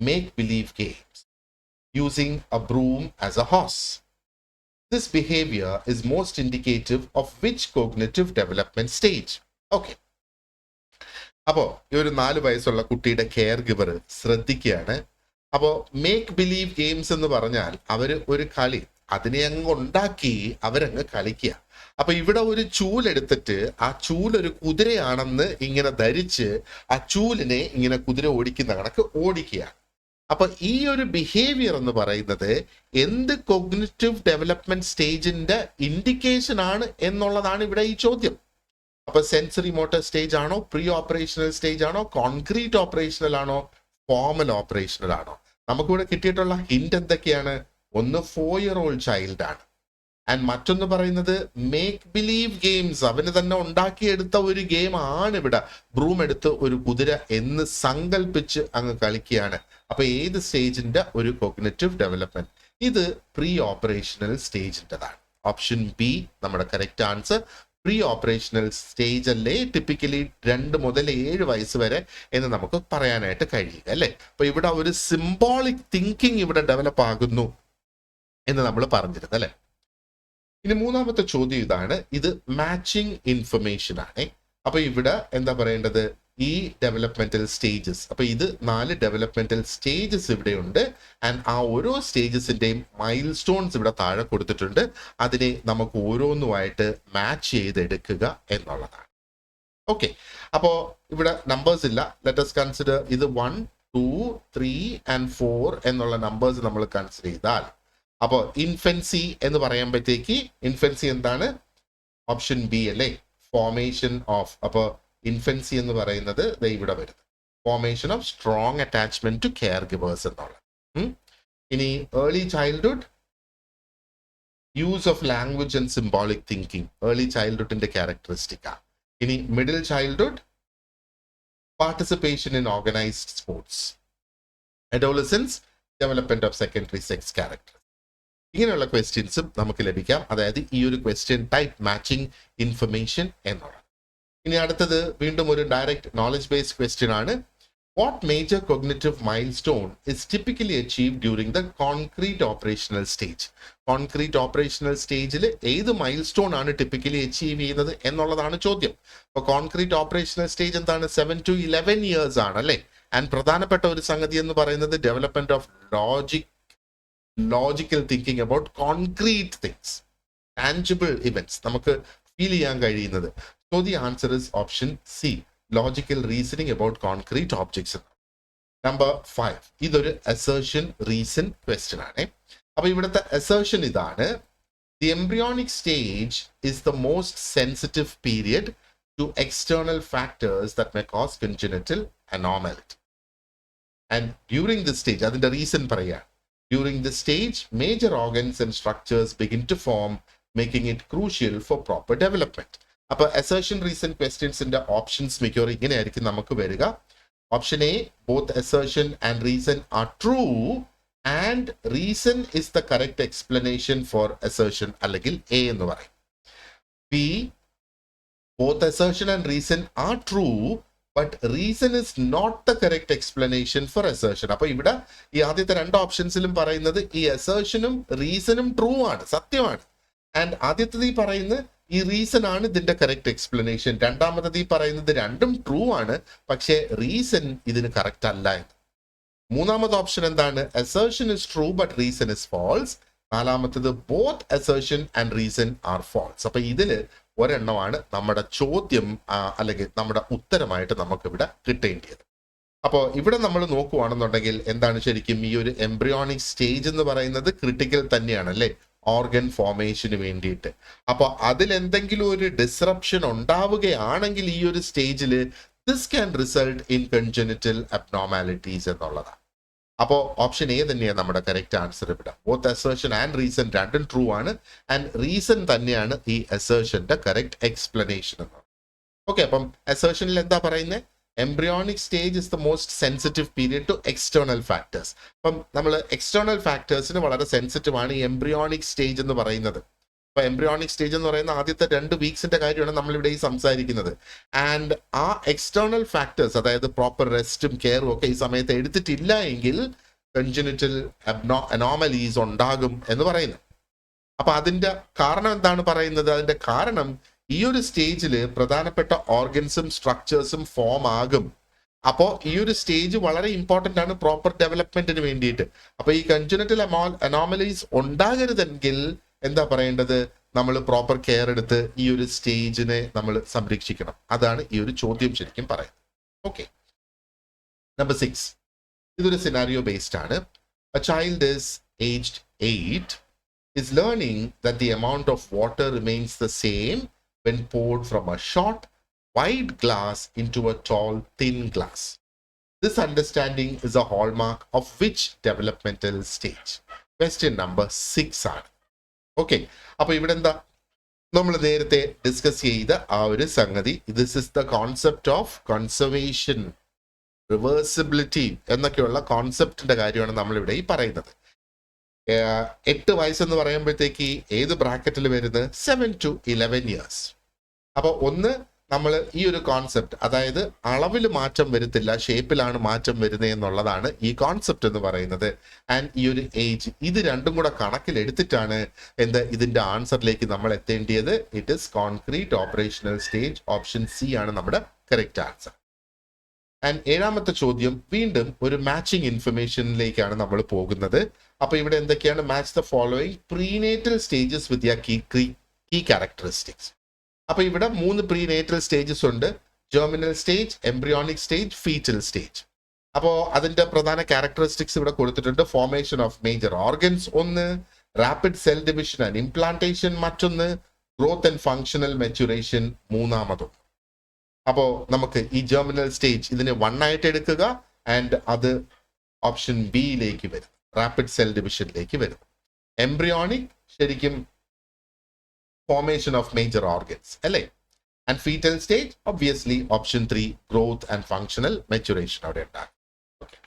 make-believe games using a broom as a horse. This behavior is most indicative of which cognitive development stage? Okay. അപ്പോൾ ഈ ഒരു 4 വയസ്സുള്ള കുട്ടിയുടെ care giver ശ്രദ്ധിക്കുകയാണ്. അപ്പോൾ make believe games എന്ന് പറഞ്ഞാൽ അവർ ഒരു കളി അതിനെ അങ്ങ് ഉണ്ടാക്കി അവരങ്ങ് കളിക്കുക. അപ്പൊ ഇവിടെ ഒരു ചൂലെടുത്തിട്ട് ആ ചൂലൊരു കുതിരയാണെന്ന് ഇങ്ങനെ ധരിച്ച് ആ ചൂലിനെ ഇങ്ങനെ കുതിര ഓടിക്കുന്ന കണക്ക് ഓടിക്കുക. അപ്പൊ ഈ ഒരു ബിഹേവിയർ എന്ന് പറയുന്നത് എന്ത് കൊഗ്നിറ്റീവ് ഡെവലപ്മെന്റ് സ്റ്റേജിന്റെ ഇൻഡിക്കേഷൻ ആണ് എന്നുള്ളതാണ് ഇവിടെ ഈ ചോദ്യം. അപ്പൊ സെൻസറി മോട്ടോർ സ്റ്റേജ് ആണോ, പ്രീ ഓപ്പറേഷണൽ സ്റ്റേജ് ആണോ, കോൺക്രീറ്റ് ഓപ്പറേഷണൽ ആണോ, ഫോമൽ ഓപ്പറേഷണൽ ആണോ? നമുക്കിവിടെ കിട്ടിയിട്ടുള്ള ഹിന്റ് എന്തൊക്കെയാണ്? ഒന്ന് 4-year-old ചൈൽഡ് ആണ്, ആൻഡ് മറ്റൊന്ന് പറയുന്നത് മേക്ക് ബിലീവ് ഗെയിംസ്, അവന് തന്നെ ഉണ്ടാക്കിയെടുത്ത ഒരു ഗെയിം ആണ് ഇവിടെ. ബ്രൂം എടുത്ത് ഒരു കുതിര എന്ന് സങ്കല്പിച്ച് അങ്ങ് കളിക്കുകയാണ്. അപ്പൊ ഏത് സ്റ്റേജിന്റെ ഒരു കോഗ്നിറ്റീവ് ഡെവലപ്മെന്റ്? ഇത് പ്രീ ഓപ്പറേഷണൽ സ്റ്റേജിൻ്റെതാണ്. ഓപ്ഷൻ ബി നമ്മുടെ correct answer. Pre operational stage അല്ലേ ടിപ്പിക്കലി 2 മുതൽ 7 വയസ്സ് വരെ എന്ന് നമുക്ക് പറയാനായിട്ട് കഴിയുക അല്ലേ. അപ്പൊ ഇവിടെ ഒരു സിംബോളിക് തിങ്കിങ് ഇവിടെ ഡെവലപ്പ് ആകുന്നു എന്ന് നമ്മൾ പറഞ്ഞിരുന്നു അല്ലെ. ഇനി മൂന്നാമത്തെ ചോദ്യം ഇതാണ്. ഇത് മാച്ചിങ് ഇൻഫർമേഷൻ ആണ്. അപ്പൊ ഇവിടെ എന്താ പറയേണ്ടത്? ഈ ഡെവലപ്മെന്റൽ സ്റ്റേജസ്, അപ്പൊ ഇത് 4 ഡെവലപ്മെന്റൽ സ്റ്റേജസ് ഇവിടെ ഉണ്ട്. ആൻഡ് ആ ഓരോ സ്റ്റേജസിന്റെയും മൈൽ സ്റ്റോൺസ് ഇവിടെ താഴെ കൊടുത്തിട്ടുണ്ട്. അതിനെ നമുക്ക് ഓരോന്നുമായിട്ട് മാച്ച് ചെയ്തെടുക്കുക എന്നുള്ളതാണ്. ഓക്കെ, അപ്പോ ഇവിടെ നമ്പേഴ്സ് ഇല്ല. ലെറ്റ് us കൺസിഡർ ഇത് 1, 2, 3 ആൻഡ് 4 എന്നുള്ള നമ്പേഴ്സ് നമ്മൾ കൺസിഡർ ചെയ്താൽ, അപ്പോൾ ഇൻഫൻസി എന്ന് പറയുമ്പോഴത്തേക്ക് ഇൻഫൻസി എന്താണ്? ഓപ്ഷൻ ബി അല്ലേ, ഫോർമേഷൻ ഓഫ്. അപ്പോൾ ഇൻഫൻസി എന്ന് പറയുന്നത് ഇവിടെ വരുന്നത് formation of strong attachment to caregivers എന്നുള്ളത്. ഇനി early childhood, use of language and symbolic thinking early ചൈൽഡ്ഹുഡിന്റെ ക്യാരക്ടറിസ്റ്റിക്കാ. ഇനി middle childhood, participation in organised sports. Adolescence, development of secondary sex character. ഇങ്ങനെയുള്ള ക്വസ്റ്റ്യൻസും നമുക്ക് ലഭിക്കാം. അതായത് ഈ ഒരു ക്വസ്റ്റ്യൻ ടൈപ്പ് മാച്ചിങ് ഇൻഫർമേഷൻ എന്നുള്ളത്. ഇനി അടുത്തത് വീണ്ടും ഒരു ഡയറക്റ്റ് നോളജ് ബേസ്ഡ് ക്വസ്റ്റ്യൻ ആണ്. What major cognitive mile stone is typically achieve during the concrete operational stage? Concrete operational സ്റ്റേജിൽ ഏത് മൈൽ സ്റ്റോൺ ആണ് ടിപ്പിക്കലി അച്ചീവ് ചെയ്യുന്നത് എന്നുള്ളതാണ് ചോദ്യം. അപ്പോൾ കോൺക്രീറ്റ് ഓപ്പറേഷണൽ സ്റ്റേജ് എന്താണ്? 7 to 11 ഇയേഴ്സ് ആണ് അല്ലേ. ആൻഡ് പ്രധാനപ്പെട്ട ഒരു സംഗതി എന്ന് പറയുന്നത് development of logical thinking about concrete things, tangible events, നമുക്ക് ഫീൽ ചെയ്യാൻ കഴിയുന്നത്. So the answer is option C, logical reasoning about concrete objects. Number 5, ഇതൊരു അസേർഷൻ റീസൺ ക്വസ്റ്റ്യൻ ആണ്. അപ്പൊ ഇവിടുത്തെ അസേർഷൻ ഇതാണ്: the embryonic stage is the most sensitive period to external factors that may cause congenital anomality. And during this stage, അതിന്റെ reason പറയാം. During this stage, major organs and structures begin to form, making it crucial for proper development. അപ്പോൾ assertion reason questions-ന്റെ options മിക്കവാറും ഇങ്ങനെയായിരിക്കും നമുക്ക് വരിക. Option A, both assertion and reason are true and reason is the correct explanation for assertion, അല്ലെങ്കിൽ A എന്ന് പറയും. B, both assertion and reason are true but reason is not the correct explanation for assertion. അപ്പൊ ഇവിടെ ഈ ആദ്യത്തെ 2 ഓപ്ഷൻസിലും പറയുന്നത് ഈ അസേർഷനും റീസണും true ആണ്, സത്യമാണ്. ആൻഡ് ആദ്യത്തത് ഈ പറയുന്നത് ഈ റീസൺ ആണ് ഇതിന്റെ കറക്റ്റ് എക്സ്പ്ലനേഷൻ. രണ്ടാമത്തത് ഈ പറയുന്നത് രണ്ടും ട്രൂ ആണ്, പക്ഷേ റീസൺ ഇതിന് കറക്റ്റ് അല്ല എന്ന്. മൂന്നാമത്തെ ഓപ്ഷൻ എന്താണ്? Assertion is true but reason is false. നാലാമത്തത് both assertion and reason are false. അപ്പൊ ഇതില് ഒരെണ്ണമാണ് നമ്മുടെ ചോദ്യം അല്ലെങ്കിൽ നമ്മുടെ ഉത്തരമായിട്ട് നമുക്ക് ഇവിടെ കിട്ടേണ്ടത്. അപ്പോൾ ഇവിടെ നമ്മൾ നോക്കുവാണെന്നുണ്ടെങ്കിൽ എന്താണ് ശരിക്കും ഈ ഒരു എംബ്രിയോണിക് സ്റ്റേജ് എന്ന് പറയുന്നത് ക്രിട്ടിക്കൽ തന്നെയാണ് അല്ലേ, ഓർഗൻ ഫോർമേഷന് വേണ്ടിയിട്ട്. അപ്പോൾ അതിലെന്തെങ്കിലും ഒരു ഡിസ്റപ്ഷൻ ഉണ്ടാവുകയാണെങ്കിൽ ഈ ഒരു സ്റ്റേജിൽ this can result in congenital abnormalities എന്നുള്ളതാണ്. അപ്പോൾ ഓപ്ഷൻ എ തന്നെയാണ് നമ്മുടെ കറക്റ്റ് ആൻസർ ഇവിടെ. ബോത്ത് അസേർഷൻ ആൻഡ് റീസൺ രണ്ടും ട്രൂ ആണ്. ആൻഡ് റീസൺ തന്നെയാണ് ഈ അസേർഷന്റെ കറക്റ്റ് എക്സ്പ്ലനേഷൻ എന്ന്. ഓക്കെ, അപ്പം അസേർഷനിൽ എന്താ പറയുന്നത്? Embryonic stage is the most sensitive period to external factors. അപ്പം നമ്മൾ എക്സ്റ്റേണൽ ഫാക്ടേഴ്സിന് വളരെ സെൻസിറ്റീവ് ആണ് ഈ എംബ്രിയോണിക് സ്റ്റേജ് എന്ന് പറയുന്നത്. അപ്പൊ എംബ്രിയോണിക് സ്റ്റേജ് എന്ന് പറയുന്ന ആദ്യത്തെ 2 വീക്സിന്റെ കാര്യമാണ് നമ്മളിവിടെ ഈ സംസാരിക്കുന്നത്. ആൻഡ് ആ എക്സ്റ്റേണൽ ഫാക്ടേഴ്സ്, അതായത് പ്രോപ്പർ റെസ്റ്റും കെയറും ഒക്കെ ഈ സമയത്ത് എടുത്തിട്ടില്ല എങ്കിൽ കൺജനിറ്റൽ അനോമലീസ് ഉണ്ടാകും എന്ന് പറയുന്നു. അപ്പൊ അതിന്റെ കാരണം എന്താണ് പറയുന്നത്? അതിന്റെ കാരണം ഈ ഒരു സ്റ്റേജിൽ പ്രധാനപ്പെട്ട ഓർഗൻസും സ്ട്രക്ചേഴ്സും ഫോം ആകും. അപ്പോൾ ഈ ഒരു സ്റ്റേജ് വളരെ ഇമ്പോർട്ടന്റ് ആണ് പ്രോപ്പർ ഡെവലപ്മെന്റിന് വേണ്ടിയിട്ട്. അപ്പൊ ഈ കൺജനിറ്റൽ അനോമലീസ് ഉണ്ടാകരുതെങ്കിൽ എന്താ പറയേണ്ടത്? നമ്മൾ പ്രോപ്പർ കെയർ എടുത്ത് ഈ ഒരു സ്റ്റേജിനെ നമ്മൾ സംരക്ഷിക്കണം. അതാണ് ഈ ഒരു ചോദ്യം ശരിക്കും പറയുന്നത്. Okay, number 6. ഇതൊരു സിനാരിയോ ബേസ്ഡ് ആണ്. A child is aged 8 is learning that the amount of water remains the same when poured from a short, wide glass into a tall, thin glass. This understanding is a hallmark of which developmental stage? Question number 6 ആണ്. Okay, അപ്പൊ ഇവിടെ എന്താ നമ്മൾ നേരത്തെ discuss ചെയ്ത ആ ഒരു സംഗതി, this is the concept of conservation, reversibility എന്നൊക്കെയുള്ള കോൺസെപ്റ്റിന്റെ കാര്യമാണ് നമ്മളിവിടെ ഈ പറയുന്നത്. 8 വയസ്സെന്ന് പറയുമ്പോഴത്തേക്ക് ഏത് ബ്രാക്കറ്റിൽ വരുന്നത്? 7 to 11 years. അപ്പോൾ ഒന്ന് നമ്മൾ ഈ ഒരു കോൺസെപ്റ്റ്, അതായത് അളവിൽ മാറ്റം വരുത്തില്ല, ഷേപ്പിലാണ് മാറ്റം വരുന്നത് എന്നുള്ളതാണ് ഈ കോൺസെപ്റ്റ് എന്ന് പറയുന്നത്. ആൻഡ് ഈ ഒരു ഏജ്, ഇത് രണ്ടും കൂടെ കണക്കിലെടുത്തിട്ടാണ് ഇതിന്റെ ആൻസറിലേക്ക് നമ്മൾ എത്തേണ്ടത്. It is concrete operational stage. Option C ആണ് നമ്മുടെ കറക്റ്റ് ആൻസർ. ആൻഡ് 7ാമത്തെ ചോദ്യം വീണ്ടും ഒരു മാച്ചിങ് ഇൻഫർമേഷനിലേക്കാണ് നമ്മൾ പോകുന്നത്. അപ്പൊ ഇവിടെ എന്തൊക്കെയാണ്? Match the following prenatal stages with key characteristics. അപ്പൊ ഇവിടെ 3 പ്രീനേറ്റൽ സ്റ്റേജസ് ഉണ്ട്. Germinal stage, embryonic stage, fetal stage. അപ്പോൾ അതിന്റെ പ്രധാന ക്യാരക്ടറിസ്റ്റിക്സ് ഇവിടെ കൊടുത്തിട്ടുണ്ട്. ഫോർമേഷൻ ഓഫ് മേജർ ഓർഗൻസ് ഒന്ന്, rapid cell division and implantation മറ്റൊന്ന്, ഗ്രോത്ത് ആൻഡ് ഫങ്ഷണൽ മെച്ചുറേഷൻ മൂന്നാമതും. അപ്പോ നമുക്ക് ഈ ജെർമിനൽ സ്റ്റേജ് ഇതിനെ 1 ആയിട്ട് എടുക്കുക. ആൻഡ് അത് ഓപ്ഷൻ ബിയിലേക്ക് വരും, റാപ്പിഡ് സെൽ ഡിവിഷനിലേക്ക് വരും. എംബ്രിയോണിക് ശരിക്കും formation of major organs, അല്ലേ? And fetal stage obviously option 3, growth and functional maturation അവിടെ ഉണ്ടാകും. Okay,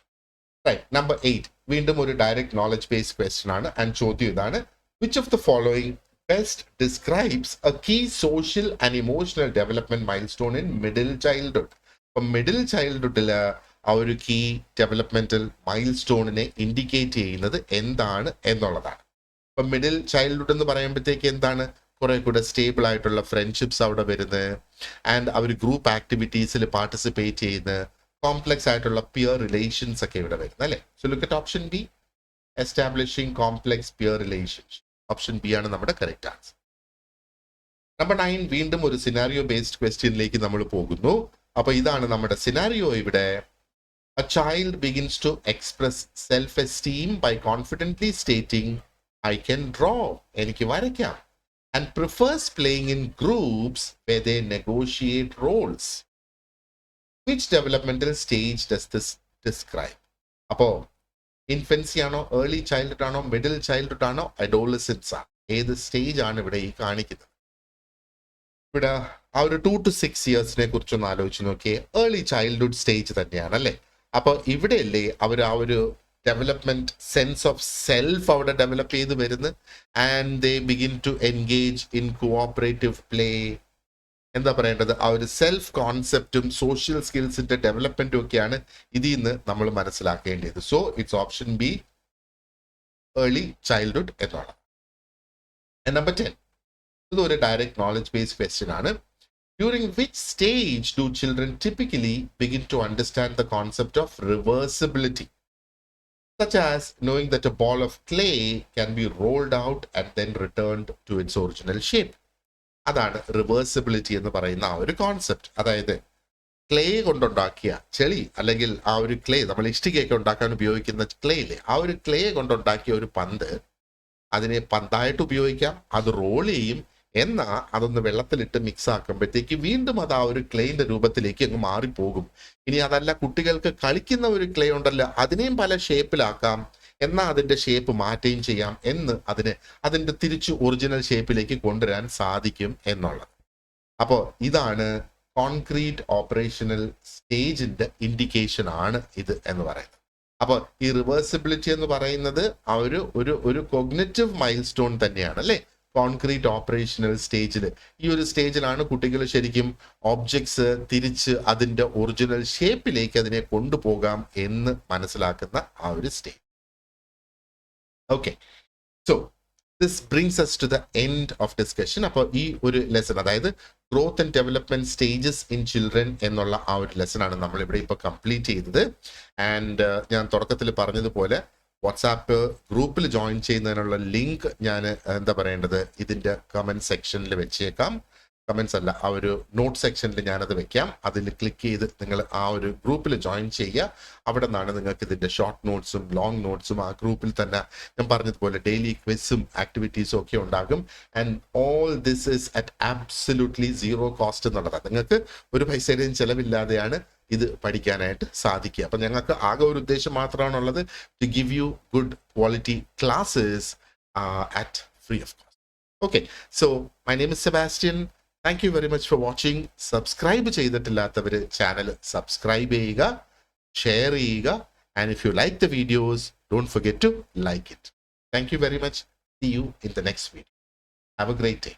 right. നമ്പർ 8 വീണ്ടും ഒരു ഡയറക്റ്റ് നോളജ് ബേസ്ഡ് ക്വസ്റ്റ്യൻ ആണ്. ആൻഡ് ചോദ്യം ഇതാണ്: which of the following best describes a key social and emotional development milestone in middle childhood? അപ്പൊ middle ചൈൽഡ്ഹുഡില് ആ ഒരു കീ ഡെവലപ്മെന്റൽ മൈൽ സ്റ്റോണിനെ ഇൻഡിക്കേറ്റ് ചെയ്യുന്നത് എന്താണ് എന്നുള്ളതാണ്. അപ്പൊ മിഡിൽ ചൈൽഡ്ഹുഡ് എന്ന് പറയുമ്പോഴത്തേക്ക് എന്താണ്? കുറെ കൂടെ സ്റ്റേബിൾ ആയിട്ടുള്ള ഫ്രണ്ട്ഷിപ്സ് അവിടെ വരുന്നത്, ആൻഡ് അവർ ഗ്രൂപ്പ് ആക്ടിവിറ്റീസിൽ പാർട്ടിസിപ്പേറ്റ് ചെയ്യുന്ന, കോംപ്ലക്സ് ആയിട്ടുള്ള പിയർ റിലേഷൻസ് ഒക്കെ ഇവിടെ വരുന്നത്, അല്ലേ? So look at option B, establishing complex peer relationship. Option B ആണ് നമ്മുടെ കറക്റ്റ് ആൻസർ. നമ്പർ 9 വീണ്ടും ഒരു സിനാരിയോ ബേസ്ഡ് ക്വസ്റ്റ്യനിലേക്ക് നമ്മൾ പോകുന്നു. അപ്പൊ ഇതാണ് നമ്മുടെ സിനാരിയോ ഇവിടെ. A child begins to express self-esteem by confidently stating, I can draw, എനിക്ക് വരയ്ക്കാം, and prefers playing in groups where they negotiate roles. Which developmental stage does this describe? അപ്പോ ഇൻഫൻസി ആണോ, ഏർലി ചൈൽഡ്ഹുഡ് ആണോ, middle childhood ആണോ, adolescence ആണ്? ഏത് stage ആണ് ഇവിടെ ഈ കാണിക്കുന്നത്? ഇവിടെ ആ ഒരു 2 to 6 ഇയേഴ്സിനെ കുറിച്ചൊന്ന് ആലോചിച്ച് നോക്കിയേ. ഏർലി ചൈൽഡ്ഹുഡ് സ്റ്റേജ് തന്നെയാണ്, അല്ലേ? അപ്പൊ ഇവിടെയല്ലേ അവർ ആ ഒരു ഡെവലപ്മെന്റ്, സെൻസ് ഓഫ് സെൽഫ് അവിടെ ഡെവലപ്പ് ചെയ്ത് വരുന്നു. And they begin to engage in cooperative play. എന്താ പറയേണ്ടത്? ആ ഒരു സെൽഫ് കോൺസെപ്റ്റും സോഷ്യൽ സ്കിൽസിന്റെ ഡെവലപ്മെന്റും ഒക്കെയാണ് ഇതിൽ നിന്ന് നമ്മൾ മനസ്സിലാക്കേണ്ടത്. So it's option B, early childhood എന്നാണ്. നമ്പർ 10 ഇതൊരു ഡയറക്റ്റ് നോളജ് ബേസ്ഡ് ക്വസ്റ്റ്യൻ ആണ്. During which stage do children typically begin to understand the concept of reversibility, such as knowing that a ball of clay can be rolled out and then returned to its original shape? അതാണ് reversibility എന്ന് പറയുന്ന ആ ഒരു concept. അതായത് clay കൊണ്ടുണ്ടാക്കിയ ചെളി, അല്ലെങ്കിൽ ആ ഒരു ക്ലേ നമ്മൾ ഇഷ്ടികയൊക്കെ ഉണ്ടാക്കാൻ ഉപയോഗിക്കുന്ന ക്ലേയില്ലേ, ആ ഒരു ക്ലേ കൊണ്ടുണ്ടാക്കിയ ഒരു പന്ത്, അതിനെ പന്തായിട്ട് ഉപയോഗിക്കാം, അത് റോൾ ചെയ്യും, എന്നാ അതൊന്ന് വെള്ളത്തിലിട്ട് മിക്സ് ആക്കുമ്പോഴത്തേക്ക് വീണ്ടും അത് ആ ഒരു ക്ലേന്റെ രൂപത്തിലേക്ക് അങ്ങ് മാറിപ്പോകും. ഇനി അതല്ല, കുട്ടികൾക്ക് കളിക്കുന്ന ഒരു ക്ലേ ഉണ്ടല്ലോ, അതിനെയും പല ഷേപ്പിലാക്കാം, എന്നാൽ അതിന്റെ ഷേപ്പ് മാറ്റുകയും ചെയ്യാം, എന്ന് അതിന്റെ തിരിച്ച് ഒറിജിനൽ ഷേപ്പിലേക്ക് കൊണ്ടുവരാൻ സാധിക്കും എന്നുള്ളത്. അപ്പോൾ ഇതാണ് കോൺക്രീറ്റ് ഓപ്പറേഷണൽ സ്റ്റേജിന്റെ ഇൻഡിക്കേഷൻ ആണ് ഇത് എന്ന് പറയുന്നത്. അപ്പോൾ ഈ റിവേഴ്സിബിലിറ്റി എന്ന് പറയുന്നത് ആ ഒരു കൊഗ്നിറ്റീവ് മൈൽ സ്റ്റോൺ തന്നെയാണ് അല്ലേ. കോൺക്രീറ്റ് ഓപ്പറേഷണൽ സ്റ്റേജിൽ ഈ ഒരു സ്റ്റേജിലാണ് കുട്ടികൾ ശരിക്കും ഓബ്ജക്ട്സ് തിരിച്ച് അതിന്റെ ഒറിജിനൽ ഷേപ്പിലേക്ക് അതിനെ കൊണ്ടുപോകാം എന്ന് മനസ്സിലാക്കുന്ന ആ ഒരു stage. Okay, so this brings us to the end of discussion. അപ്പോൾ ഈ ഒരു ലെസൺ, അതായത് growth and development stages in children എന്നുള്ള ആ ഒരു ലെസൺ ആണ് നമ്മൾ ഇവിടെ ഇപ്പോൾ കംപ്ലീറ്റ് ചെയ്തത്. ആൻഡ് ഞാൻ തുടക്കത്തിൽ പറഞ്ഞതുപോലെ വാട്സാപ്പ് ഗ്രൂപ്പിൽ ജോയിൻ ചെയ്യുന്നതിനുള്ള ലിങ്ക് ഞാൻ എന്താ പറയേണ്ടത്, ഇതിന്റെ കമന്റ് സെക്ഷനിൽ വെച്ചേക്കാം. കമന്റ്സ് അല്ല, ആ ഒരു നോട്ട് സെക്ഷനിൽ ഞാനത് വെക്കാം. അതിൽ ക്ലിക്ക് ചെയ്ത് നിങ്ങൾ ആ ഒരു ഗ്രൂപ്പിൽ ജോയിൻ ചെയ്യുക. അവിടെ നിന്നാണ് നിങ്ങൾക്ക് ഇതിന്റെ ഷോർട്ട് നോട്ട്സും ലോങ് നോട്ട്സും ആ ഗ്രൂപ്പിൽ തന്നെ ഞാൻ പറഞ്ഞതുപോലെ ഡെയിലി ക്വിസും ആക്ടിവിറ്റീസും ഒക്കെ ഉണ്ടാകും. And all this is at absolutely zero cost എന്നുള്ളതാണ്. നിങ്ങൾക്ക് ഒരു പൈസയുടെയും ചെലവില്ലാതെയാണ് ഇത് പഠിക്കാനായിട്ട് സാധിക്കുക. അപ്പം ഞങ്ങൾക്ക് ആകെ ഒരു ഉദ്ദേശം മാത്രമാണുള്ളത്, to give you good quality classes at free of cost. Okay, so my name is Sebastian. Thank you very much for watching. Subscribe ചെയ്തിട്ടില്ലാത്തവർ ചാനൽ സബ്സ്ക്രൈബ് ചെയ്യുക, ഷെയർ ചെയ്യുക. And if you like the videos, don't forget to like it. Thank you very much. See you in the next video. Have a great day.